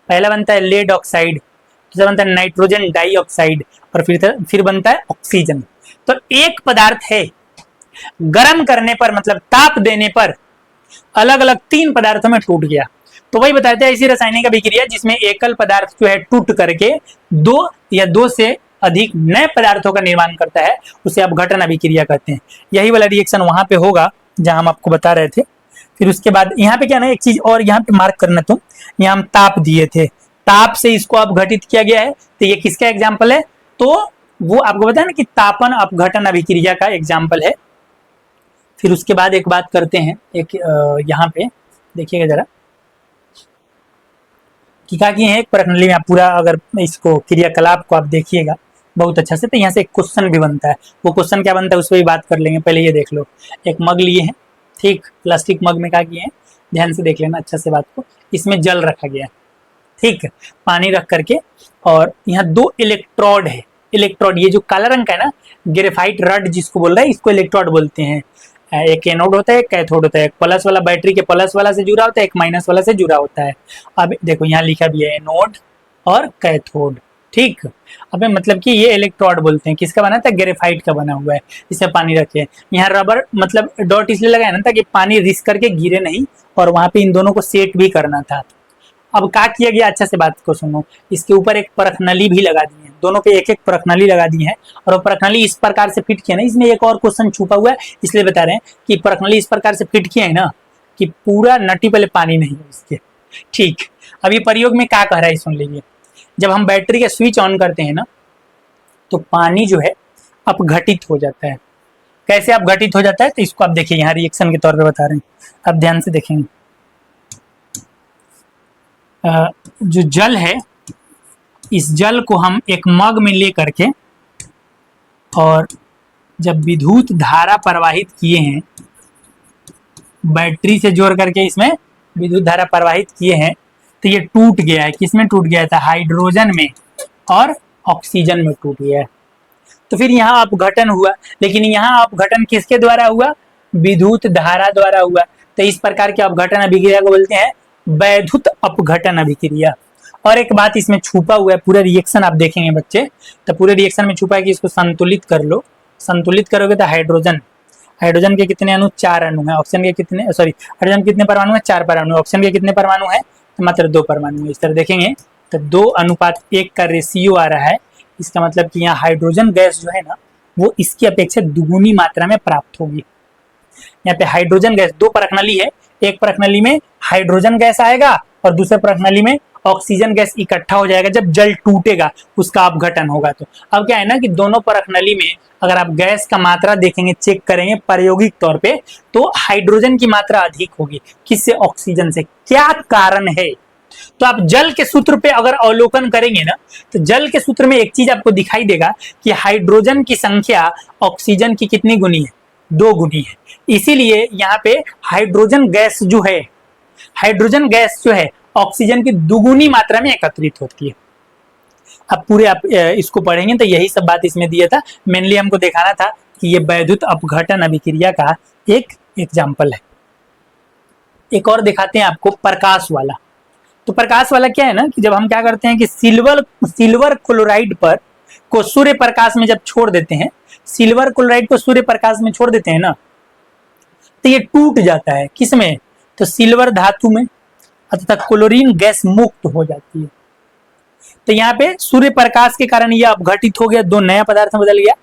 पहला बनता है लेड ऑक्साइड, दूसरा बनता है नाइट्रोजन डाइऑक्साइड और फिर बनता है ऑक्सीजन। तो एक पदार्थ है, गर्म करने पर मतलब ताप देने पर अलग अलग 3 पदार्थों में टूट गया। तो वही बताते हैं ऐसी रासायनिक अभिक्रिया जिसमें एकल पदार्थ जो है टूट करके 2 या 2 से अधिक नए पदार्थों का निर्माण करता है, उसे अपघटन अभिक्रिया कहते हैं। यही वाला रिएक्शन वहां पे होगा जहां हम आपको बता रहे थे। फिर उसके बाद यहाँ पे क्या ना, एक चीज और यहाँ पे मार्क करना, तो यहाँ हम ताप दिए थे, ताप से इसको अपघटित किया गया है, तो ये किसका एग्जाम्पल है? तो वो आपको पता है ना कि तापन अपघटन अभिक्रिया का एग्जाम्पल है। फिर उसके बाद एक बात करते हैं, एक यहाँ पे देखिएगा जरा कि क्या किए हैं एक प्रणाली में। आप पूरा अगर इसको क्रियाकलाप को आप देखिएगा बहुत अच्छा से, तो यहाँ से एक क्वेश्चन भी बनता है। वो क्वेश्चन क्या बनता है उस पर भी बात कर लेंगे। पहले ये देख लो, एक मग लिए हैं, ठीक, प्लास्टिक मग में क्या किए हैं, ध्यान से देख लेना अच्छा से बात को। इसमें जल रखा गया है, ठीक, पानी रख करके, और यहाँ 2 इलेक्ट्रोड है। इलेक्ट्रोड, ये जो काला रंग का है ना, ग्रेफाइट रड जिसको बोल रहा है, इसको इलेक्ट्रोड बोलते हैं। एक एनोड होता है, एक कैथोड होता है। एक प्लस वाला बैटरी के प्लस वाला से जुड़ा होता है, एक माइनस वाला से जुड़ा होता है। अब देखो यहाँ लिखा भी है एनोड और कैथोड, ठीक। अब मतलब कि ये इलेक्ट्रोड बोलते हैं। किसका बना था? ग्रेफाइट का बना हुआ है, इसमें पानी रखे। यहाँ रबर मतलब डॉट इसलिए लगाया ना ताकि पानी रिस्क करके गिरे नहीं, और वहां पे इन दोनों को सेट भी करना था। अब क्या किया गया, अच्छा से बात को सुनो। इसके ऊपर एक परखनली भी लगा दी है, दोनों पे एक एक परखनली लगा दी है, और वो परखनली इस प्रकार से फिट किया ना। इसमें एक और क्वेश्चन छुपा हुआ है, इसलिए बता रहे हैं कि परखनली इस प्रकार से फिट किया है ना कि पूरा नटी पहले पानी नहीं है इसके, ठीक। अब ये प्रयोग में क्या कह रहा है सुन लीजिए। जब हम बैटरी का स्विच ऑन करते हैं ना, तो पानी जो है अपघटित हो जाता है। कैसे अपघटित हो जाता है? तो इसको आप देखिए, यहाँ रिएक्शन के तौर पे बता रहे हैं, आप ध्यान से देखेंगे। जो जल है, इस जल को हम एक मग में ले करके, और जब विद्युत धारा प्रवाहित किए हैं, बैटरी से जोड़ करके इसमें विद्युत धारा प्रवाहित किए हैं, तो ये टूट गया है। किसमें टूट गया था? हाइड्रोजन में और ऑक्सीजन में टूट गया है। तो फिर यहाँ अपघटन हुआ, लेकिन यहाँ अपघटन किसके द्वारा हुआ? विद्युत धारा द्वारा हुआ। तो इस प्रकार के अपघटन अभिक्रिया को बोलते हैं वैद्युत अपघटन अभिक्रिया। और एक बात इसमें छुपा हुआ है, पूरा रिएक्शन आप देखेंगे बच्चे, तो पूरे रिएक्शन में छुपा है कि इसको संतुलित कर लो। संतुलित करोगे तो हाइड्रोजन के कितने अणु? 4 अणु है। ऑक्सीजन के कितने, सॉरी, हाइड्रोजन कितने परमाणु है? 4 परमाणु। ऑक्सीजन के कितने परमाणु है? तो मात्र 2 परमाणु है। इस तरह देखेंगे तो 2:1 का रेशियो आ रहा है। इसका मतलब कि यहाँ हाइड्रोजन गैस जो है ना, वो इसकी अपेक्षा दुगुनी मात्रा में प्राप्त होगी। यहाँ पे हाइड्रोजन गैस, 2 परखनली है, एक परखनली में हाइड्रोजन गैस आएगा और दूसरे परखनली में ऑक्सीजन गैस इकट्ठा हो जाएगा। जब जल टूटेगा उसका अपघटन होगा। तो अब क्या है ना कि दोनों परखनली में अगर आप गैस का मात्रा देखेंगे, चेक करेंगे प्रायोगिक तौर पे, तो हाइड्रोजन की मात्रा अधिक होगी। किससे? ऑक्सीजन से। क्या कारण है? तो आप जल के सूत्र पे अगर अवलोकन करेंगे ना, तो जल के सूत्र में एक चीज आपको दिखाई देगा कि हाइड्रोजन की संख्या ऑक्सीजन की कितनी गुनी है? 2 गुनी है। इसीलिए यहाँ पे हाइड्रोजन गैस जो है ऑक्सीजन की दुगुनी मात्रा में एकत्रित होती है। अब पूरे आप इसको पढ़ेंगे तो यही सब बात इसमें दिया था। मेनली हमको दिखाना था कि ये वैद्युत अपघटन अभिक्रिया का एक एग्जाम्पल है। एक और दिखाते हैं आपको, प्रकाश वाला। तो प्रकाश वाला क्या है ना कि जब हम क्या करते हैं कि सिल्वर क्लोराइड पर को सूर्य प्रकाश में जब छोड़ देते हैं, सिल्वर क्लोराइड को सूर्य प्रकाश में छोड़ देते हैं ना, तो ये टूट जाता है। किसमें? तो सिल्वर धातु में, अतः क्लोरीन गैस मुक्त हो जाती है। तो यहाँ पे सूर्य प्रकाश के कारण यह अपघटित हो गया, 2 नया पदार्थ में बदल गया।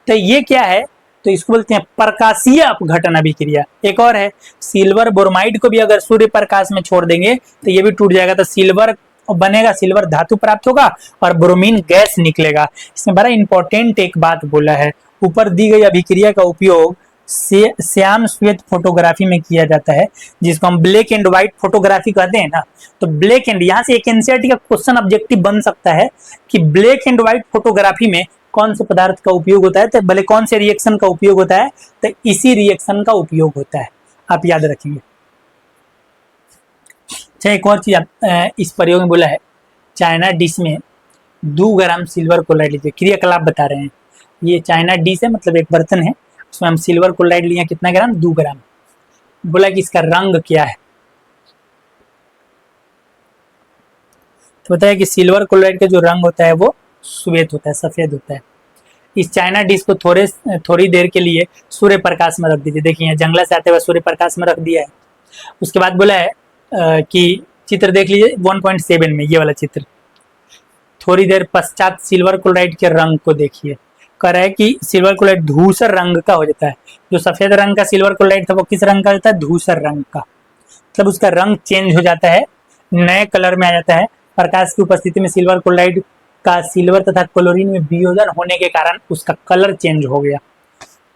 तो ये क्या है? तो इसको बोलते हैं प्रकाशीय अपघटन अभिक्रिया। एक और है, सिल्वर ब्रोमाइड को भी अगर सूर्य प्रकाश में छोड़ देंगे तो ये भी टूट जाएगा। तो सिल्वर बनेगा, सिल्वर धातु प्राप्त होगा और ब्रोमीन गैस निकलेगा। इसमें बड़ा इंपॉर्टेंट एक बात बोला है, ऊपर दी गई अभिक्रिया का उपयोग श्याम श्वेत फोटोग्राफी में किया जाता है, जिसको हम ब्लैक एंड व्हाइट फोटोग्राफी कहते हैं ना। तो ब्लैक एंड, यहाँ से एक एनसीईआरटी का क्वेश्चन ऑब्जेक्टिव बन सकता है कि ब्लैक एंड व्हाइट फोटोग्राफी में कौन से पदार्थ का उपयोग होता है, तो भले कौन से रिएक्शन का उपयोग होता है, तो इसी रिएक्शन का उपयोग होता है, आप याद रखेंगे। अच्छा, एक और चीज आप इस प्रयोग में बोला है, चाइना डिश में 2 ग्राम सिल्वर क्लोराइड लीजिए। क्रियाकलाप बता रहे हैं, ये चाइना डिश है, मतलब एक बर्तन है, उसमें हम सिल्वर क्लोराइड लिए कितना ग्राम? 2 ग्राम। बोला कि इसका रंग क्या है, तो बताया कि सिल्वर क्लोराइड का जो रंग होता है वो श्वेत होता है, सफेद होता है। इस चाइना डिश को थोड़ी देर के लिए सूर्य प्रकाश में रख दीजिए। देखिए जंगला से आते हुए सूर्य प्रकाश में रख दिया है। उसके बाद बोला है कि चित्र देख लीजिए 1.7 में, ये वाला चित्र। थोड़ी देर पश्चात सिल्वर क्लोराइड के रंग को देखिए। कह रहा है कि सिल्वर क्लोराइड धूसर रंग का हो जाता है। जो सफेद रंग का सिल्वर क्लोराइड था वो किस रंग का होता है? धूसर रंग का। मतलब उसका रंग चेंज हो जाता है, नए कलर में आ जाता है, प्रकाश की उपस्थिति में सिल्वर क्लोराइड का सिल्वर तथा क्लोरीन में वियोजन होने के कारण उसका कलर चेंज हो गया।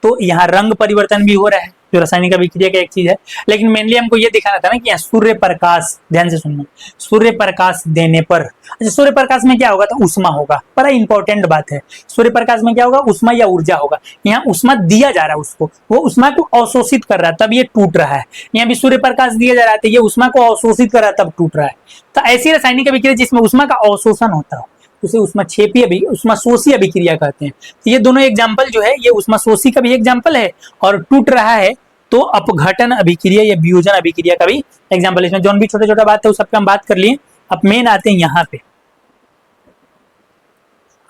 तो यहाँ रंग परिवर्तन भी हो रहा है, जो रासायनिक अभिक्रिया का एक चीज है। लेकिन मेनली हमको ये दिखाना था ना कि यहाँ सूर्य प्रकाश, ध्यान से सुनना, सूर्य प्रकाश देने पर, अच्छा सूर्य प्रकाश में क्या होगा, तो उष्मा होगा। बड़ा इंपॉर्टेंट बात है, सूर्य प्रकाश में क्या होगा, उष्मा या ऊर्जा होगा। यहाँ उष्मा दिया जा रहा है उसको, वो उष्मा को अवशोषित कर रहा है, तब ये टूट रहा है। यहाँ भी सूर्य प्रकाश दिया जा रहा है, तो ये उष्मा को अवशोषित कर रहा है, तब टूट रहा है। तो ऐसी रासायनिक अभिक्रिया जिसमें उष्मा का अवशोषण होता है उसे उष्माशोषी अभिक्रिया कहते हैं। तो ये दोनों एग्जाम्पल जो है, ये उष्माशोषी का भी एग्जाम्पल है और टूट रहा है तो अपघटन अभिक्रिया या वियोजन अभिक्रिया का भी एग्जाम्पल। इसमें जो भी छोटा छोटा बात है उस सबका हम बात कर लिए। अब मेन आते हैं यहाँ पे,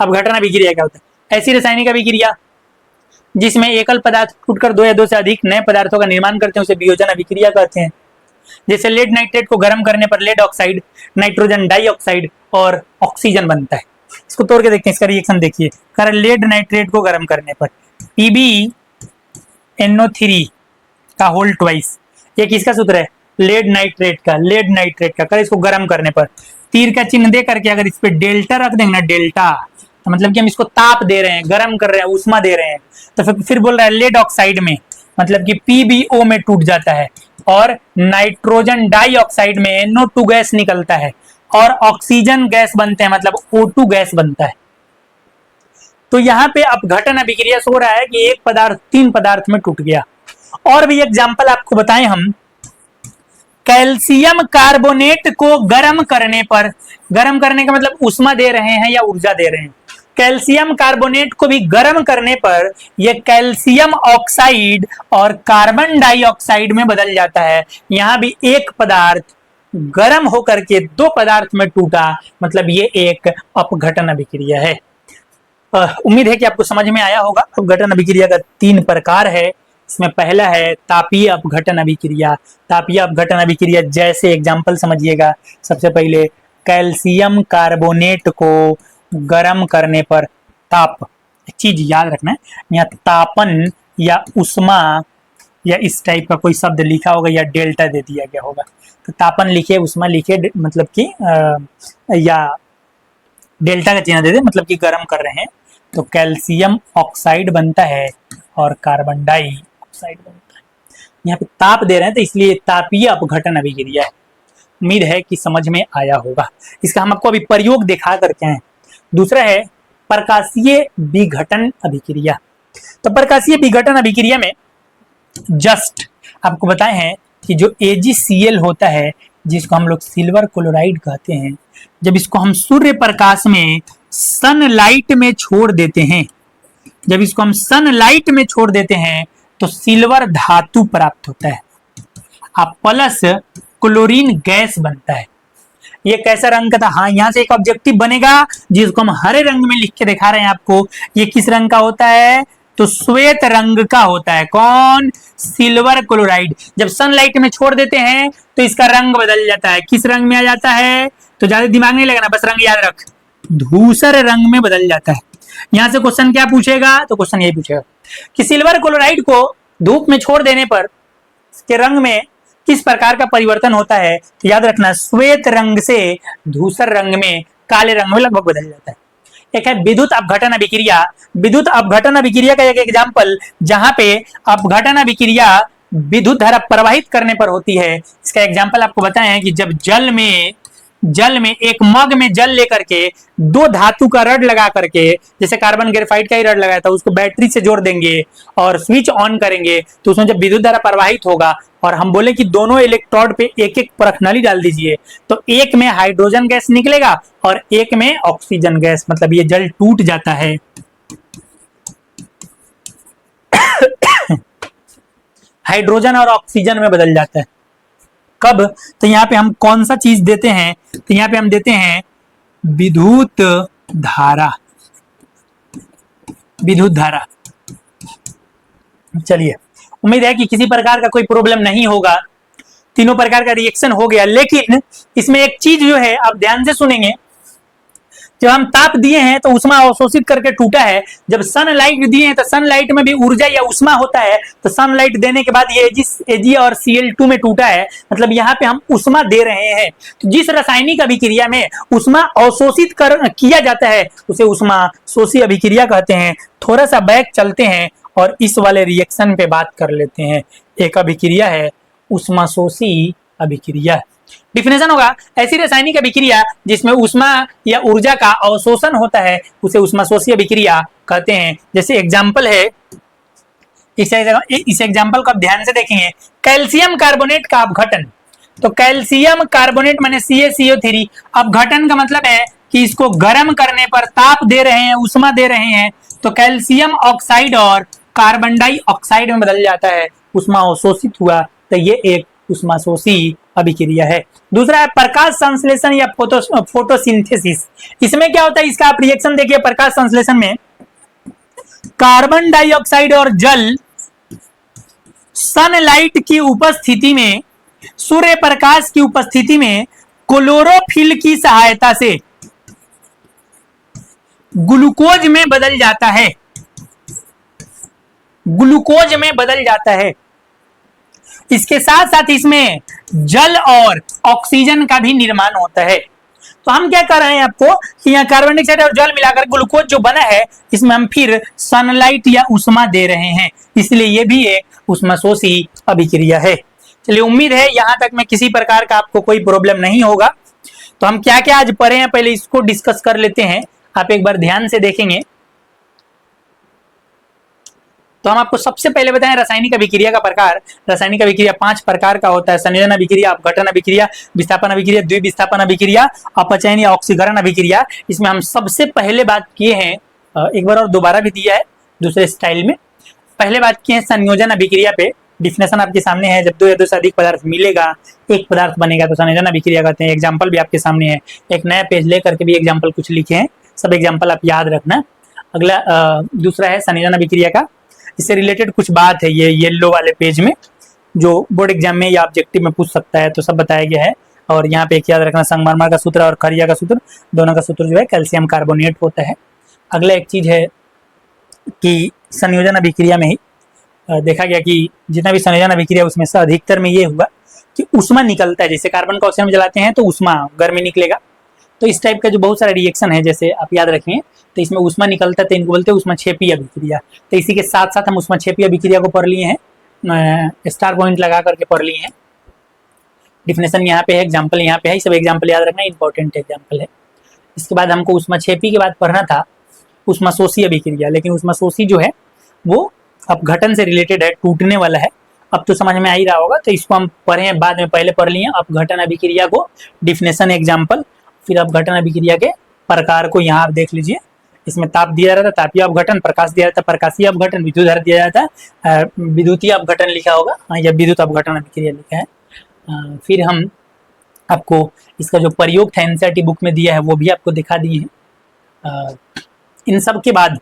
अपघटन अभिक्रिया क्या होता है। ऐसी रासायनिक अभिक्रिया जिसमें एकल पदार्थ टूटकर दो या दो से अधिक नए पदार्थों का निर्माण करते हैं उसे वियोजन अभिक्रिया कहते हैं। जैसे लेड नाइट्रेट को गर्म करने पर लेड ऑक्साइड, नाइट्रोजन डाइऑक्साइड और ऑक्सीजन बनता है। इसको तोड़ के देखते हैं, इसका रिएक्शन देखिए। कारण लेड नाइट्रेट को गर्म करने पर PbNO3 का होल ट्वाइस, ये किसका सूत्र है, लेड नाइट्रेट का। कर इसको गर्म करने पर तीर का चिन्ह दे करके अगर इस पे डेल्टा रख देंगे ना, डेल्टा, तो मतलब कि हम इसको ताप दे रहे हैं, गर्म कर रहे हैं, उष्मा दे रहे हैं। तो फिर बोल रहा है लेड ऑक्साइड में, मतलब कि PbO में टूट जाता है और नाइट्रोजन डाइऑक्साइड में NO2 गैस निकलता है और ऑक्सीजन गैस बनते हैं, मतलब O2 गैस बनता है। तो यहाँ पे अपघटन अभिक्रिया हो रहा है कि एक पदार्थ 3 पदार्थ में टूट गया। और भी एग्जाम्पल आपको बताएं हम, कैल्शियम कार्बोनेट को गर्म करने पर, गर्म करने का मतलब उष्मा दे रहे हैं या ऊर्जा दे रहे हैं, कैल्शियम कार्बोनेट को भी गर्म करने पर यह कैल्शियम ऑक्साइड और कार्बन डाइऑक्साइड में बदल जाता है। यहां भी एक पदार्थ गर्म होकर के 2 पदार्थ में टूटा, मतलब ये एक अपघटन अभिक्रिया है। उम्मीद है कि आपको समझ में आया होगा। अपघटन अभिक्रिया का 3 प्रकार है। इसमें पहला है तापीय अपघटन अभिक्रिया। तापीय अपघटन अभिक्रिया जैसे एग्जाम्पल समझिएगा। सबसे पहले कैल्शियम कार्बोनेट को गर्म करने पर ताप, एक चीज याद रखना है, यहाँ तापन या उष्मा या इस टाइप का कोई शब्द लिखा होगा या डेल्टा दे दिया गया होगा। तो तापन लिखे, उष्मा लिखे, मतलब कि या डेल्टा का चिन्ह दे दे, मतलब कि गर्म कर रहे हैं। तो कैल्शियम ऑक्साइड बनता है और कार्बन डाइऑक्साइड बनता है। यहाँ पे ताप दे रहे हैं तो इसलिए तापीय अपघटन अभिक्रिया है। उम्मीद है कि समझ में आया होगा। इसका हम आपको अभी प्रयोग दिखा करके हैं। दूसरा है प्रकाशीय विघटन अभिक्रिया। तो प्रकाशीय विघटन अभिक्रिया में जस्ट आपको बताए हैं कि जो AgCl होता है, जिसको हम लोग सिल्वर क्लोराइड कहते हैं, जब इसको हम सूर्य प्रकाश में सनलाइट में छोड़ देते हैं, जब इसको हम सनलाइट में छोड़ देते हैं तो सिल्वर धातु प्राप्त होता है अब प्लस क्लोरीन गैस बनता है। ये कैसा रंग का था, हाँ यहाँ से एक ऑब्जेक्टिव बनेगा जिसको हम हरे रंग में लिख के दिखा रहे हैं आपको। ये किस रंग का होता है, तो श्वेत रंग का होता है। कौन, सिल्वर क्लोराइड। जब सनलाइट में छोड़ देते हैं तो इसका रंग बदल जाता है। किस रंग में आ जाता है, तो ज्यादा दिमाग नहीं लगाना, बस रंग याद रख, धूसर रंग में बदल जाता है। यहां से क्वेश्चन क्या पूछेगा, तो क्वेश्चन यही पूछेगा कि सिल्वर क्लोराइड को धूप में छोड़ देने पर इसके रंग में किस प्रकार का परिवर्तन होता है। तो याद रखना, श्वेत रंग से धूसर रंग में, काले रंग में लगभग बदल जाता है। एक है विद्युत अपघटन अभिक्रिया। विद्युत अपघटन अभिक्रिया का एक एग्जाम्पल जहां पे अपघटन अभिक्रिया विद्युत धारा प्रवाहित करने पर होती है। इसका एग्जाम्पल आपको बताए हैं कि जब जल में एक मग में जल लेकर के 2 धातु का रड लगा करके, जैसे कार्बन ग्रेफाइट का ही रड लगाया था, उसको बैटरी से जोड़ देंगे और स्विच ऑन करेंगे तो उसमें जब विद्युत धारा प्रवाहित होगा और हम बोले कि दोनों इलेक्ट्रोड पे एक एक परखनली डाल दीजिए, तो एक में हाइड्रोजन गैस निकलेगा और एक में ऑक्सीजन गैस, मतलब ये जल टूट जाता है। हाइड्रोजन और ऑक्सीजन में बदल जाता है। कब, तो यहाँ पे हम कौन सा चीज देते हैं, तो यहाँ पे हम देते हैं विद्युत धारा। विद्युत धारा। चलिए, उम्मीद है कि किसी प्रकार का कोई प्रॉब्लम नहीं होगा। तीनों प्रकार का रिएक्शन हो गया, लेकिन इसमें एक चीज जो है आप ध्यान से सुनेंगे जब हम ताप दिए हैं तो उष्मा अवशोषित करके टूटा है, जब सनलाइट दिए हैं तो सनलाइट में भी ऊर्जा या उष्मा होता है, तो सनलाइट देने के बाद ये Ag और Cl2 में टूटा है, मतलब यहाँ पे हम उष्मा दे रहे हैं। तो जिस रासायनिक अभिक्रिया में उष्मा अवशोषित किया जाता है उसे उष्मा शोषी अभिक्रिया कहते हैं। थोड़ा सा बैक चलते हैं और इस वाले रिएक्शन पे बात कर लेते हैं। एक अभिक्रिया है उष्मा शोषी अभिक्रिया। डिफिनेशन होगा, ऐसी रासायनिक अभिक्रिया जिसमें उष्मा या ऊर्जा का अवशोषण होता है उसे उष्मा शोषी अभिक्रिया कहते हैं। जैसे एग्जांपल है, इस एग्जांपल को आप ध्यान से देखेंगे, कैल्शियम कार्बोनेट का अपघटन। तो कैल्शियम कार्बोनेट माने CaCO3, अपघटन का मतलब है कि इसको गर्म करने पर ताप दे रहे हैं, उष्मा दे रहे हैं, तो कैल्शियम ऑक्साइड और कार्बन डाइऑक्साइड में बदल जाता है, उष्मा अवशोषित हुआ, तो ये एक उष्मा शोषी अभिक्रिया है। दूसरा है प्रकाश संश्लेषण या फोटोसिंथेसिस। इसमें क्या होता है, इसका आप रिएक्शन देखिए। प्रकाश संश्लेषण में कार्बन डाइऑक्साइड और जल सनलाइट की उपस्थिति में, सूर्य प्रकाश की उपस्थिति में क्लोरोफिल की सहायता से ग्लूकोज में बदल जाता है, ग्लूकोज में बदल जाता है। इसके साथ साथ इसमें जल और ऑक्सीजन का भी निर्माण होता है। तो हम क्या कर रहे हैं आपको कि यहाँ कार्बन डाइऑक्साइड और जल मिलाकर ग्लूकोज जो बना है इसमें हम फिर सनलाइट या उष्मा दे रहे हैं, इसलिए ये भी एक उष्मा शोषी अभिक्रिया है। चलिए, उम्मीद है यहां तक में किसी प्रकार का आपको कोई प्रॉब्लम नहीं होगा। तो हम क्या क्या आज पढ़े हैं पहले इसको डिस्कस कर लेते हैं, आप एक बार ध्यान से देखेंगे। तो हम आपको सबसे पहले बताएं रासायनिक अभिक्रिया का प्रकार। रासायनिक अभिक्रिया 5 प्रकार का होता है: संयोजन अभिक्रिया, अपघटन अभिक्रिया, विस्थापन अभिक्रिया, द्विविस्थापन अभिक्रिया, अपचयन या ऑक्सीकरण अभिक्रिया। इसमें हम सबसे पहले बात किए हैं, एक बार और दोबारा भी दिया है दूसरे स्टाइल में। पहले बात किए हैं संयोजन अभिक्रिया पे। डिफिनेशन आपके सामने है, जब दो या दो से अधिक पदार्थ मिलेगा एक पदार्थ बनेगा तो संयोजन अभिक्रिया कहते हैं। एग्जाम्पल भी आपके सामने है, एक नया पेज लेकर के भी एग्जाम्पल कुछ लिखे हैं, सब एग्जाम्पल आप याद रखना। अगला दूसरा है संयोजन अभिक्रिया का, इससे रिलेटेड कुछ बात है ये येलो वाले पेज में, जो बोर्ड एग्जाम में या ऑब्जेक्टिव में पूछ सकता है, तो सब बताया गया है। और यहाँ पे एक याद रखना, संगमरमर का सूत्र और खरिया का सूत्र, दोनों का सूत्र जो है कैल्शियम कार्बोनेट होता है। अगला एक चीज है कि संयोजन अभिक्रिया में ही देखा गया कि जितना भी संयोजन अभिक्रिया उसमें से अधिकतर में ये हुआ कि उष्मा निकलता है। जैसे कार्बन का ऑक्सीजन में जलाते हैं तो उष्मा गर्मी निकलेगा, तो इस टाइप का जो बहुत सारा रिएक्शन है जैसे आप याद रखें, तो इसमें उष्मा निकलता है तो इनको बोलते हैं उष्माक्षेपी अभिक्रिया। तो इसी के साथ साथ हम उष्माक्षेपी अभिक्रिया को पढ़ लिए हैं, स्टार पॉइंट लगा करके पढ़ लिए हैं। डिफिनेशन यहाँ पे है, एग्जाम्पल यहाँ पे है, सब एग्जाम्पल याद रखना, इंपॉर्टेंट एग्जाम्पल है। इसके बाद हमको उष्माक्षेपी के बाद पढ़ना था उष्माशोषी अभिक्रिया, लेकिन उष्माशोषी जो है वो अपघटन से रिलेटेड है, टूटने वाला है। अब तो समझ में आ ही रहा होगा, तो इसको हम पढ़े बाद में, पहले पढ़ लिए अपघटन अभिक्रिया को, डिफिनेशन एग्जाम्पल, फिर अपघटन अभिक्रिया के प्रकार को यहाँ आप देख लीजिए। इसमें ताप दिया जाता है तापीय अपघटन, प्रकाश दिया जाता है प्रकाशीय अपघटन, विद्युत धारा दिया जाता है विद्युतीय अपघटन लिखा होगा या विद्युत अपघटन अभिक्रिया लिखा है। फिर हम आपको इसका जो प्रयोग था एनसीईआरटी बुक में दिया है वो भी आपको दिखा दिए हैं। इन सब के बाद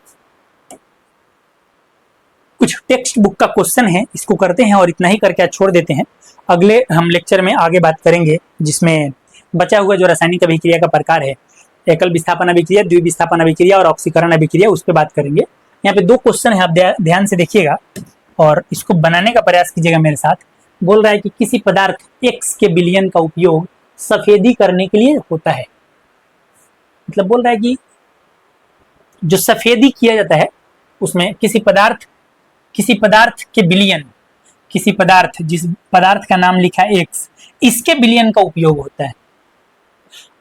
कुछ टेक्स्ट बुक का क्वेश्चन है, इसको करते हैं और इतना ही करके आज छोड़ देते हैं। अगले हम लेक्चर में आगे बात करेंगे जिसमें बचा हुआ जो रासायनिक अभिक्रिया का प्रकार है, एकल विस्थापन अभिक्रिया, द्विविस्थापन अभिक्रिया और ऑक्सीकरण अभिक्रिया, उस पर बात करेंगे। यहाँ पे 2 क्वेश्चन है, आप ध्यान से देखिएगा और इसको बनाने का प्रयास कीजिएगा मेरे साथ। बोल रहा है कि किसी पदार्थ X के विलयन का उपयोग सफेदी करने के लिए होता है। मतलब बोल रहा है कि जो सफेदी किया जाता है उसमें किसी पदार्थ के विलयन, किसी पदार्थ, जिस पदार्थ का नाम लिखा है X, इसके विलयन का उपयोग होता है।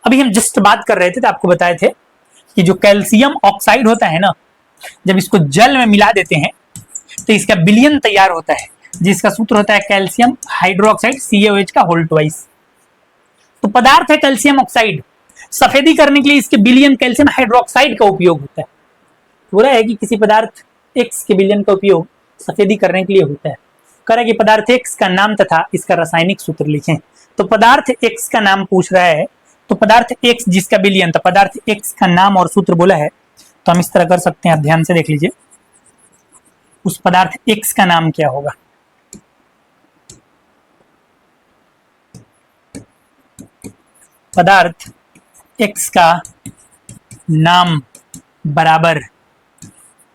अभी हम जस्ट बात कर रहे थे तो आपको बताए थे कि जो कैल्शियम ऑक्साइड होता है ना, जब इसको जल में मिला देते हैं तो इसका विलयन तैयार होता है, जिसका सूत्र होता है कैल्शियम हाइड्रोक्साइड CaOH का होल ट्वाइस। तो पदार्थ है कैल्शियम ऑक्साइड, सफेदी करने के लिए इसके विलयन कैल्शियम हाइड्रोक्साइड का उपयोग होता है। पूरा है कि किसी पदार्थ X के विलयन का उपयोग सफेदी करने के लिए होता है। करें कि पदार्थ X का नाम तथा इसका रासायनिक सूत्र लिखें। तो पदार्थ X का नाम पूछ रहा है, तो पदार्थ X जिसका विलयन, तो पदार्थ X का नाम और सूत्र बोला है, तो हम इस तरह कर सकते हैं, आप ध्यान से देख लीजिए। उस पदार्थ X का नाम क्या होगा? पदार्थ X का नाम बराबर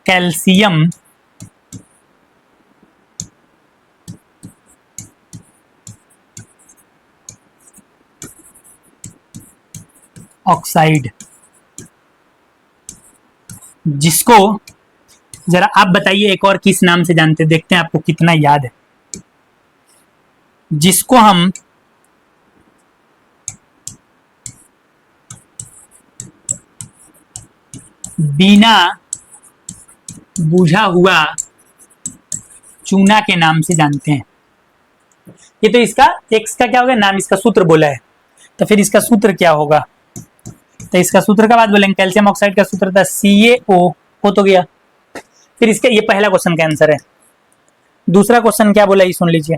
कैल्शियम ऑक्साइड, जिसको जरा आप बताइए एक और किस नाम से जानते हैं, देखते हैं आपको कितना याद है, जिसको हम बिना बुझा हुआ चूना के नाम से जानते हैं। ये तो इसका एक्स का क्या होगा नाम, इसका सूत्र बोला है, तो फिर इसका सूत्र क्या होगा, तो इसका सूत्र का बात बोलेंगे, कैल्शियम ऑक्साइड का सूत्र था CaO, हो तो गया। फिर इसका ये पहला क्वेश्चन का आंसर है। दूसरा क्वेश्चन क्या बोला ये सुन लीजिए।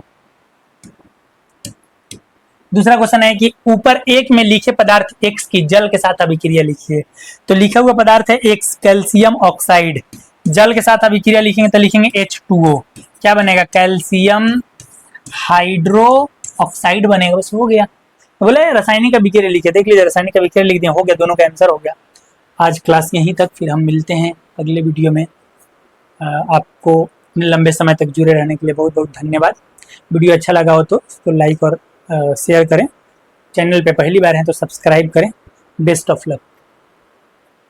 दूसरा क्वेश्चन है कि ऊपर एक में लिखे पदार्थ X की जल के साथ अभिक्रिया लिखिए। तो लिखा हुआ पदार्थ है X कैल्शियम ऑक्साइड, जल के साथ अभिक्रिया लिखेंगे तो लिखेंगे H2O, क्या बनेगा कैल्शियम हाइड्रो ऑक्साइड बनेगा, बस हो गया। बोले रासायनिक अभिक्रिया लिखे, देख लीजिए रासायनिक अभिक्रिया लिख दिया, हो गया, दोनों का आंसर हो गया। आज क्लास यहीं तक, फिर हम मिलते हैं अगले वीडियो में। आपको लंबे समय तक जुड़े रहने के लिए बहुत बहुत धन्यवाद। वीडियो अच्छा लगा हो तो इसको लाइक और शेयर करें, चैनल पे पहली बार हैं तो सब्सक्राइब करें। Best of luck.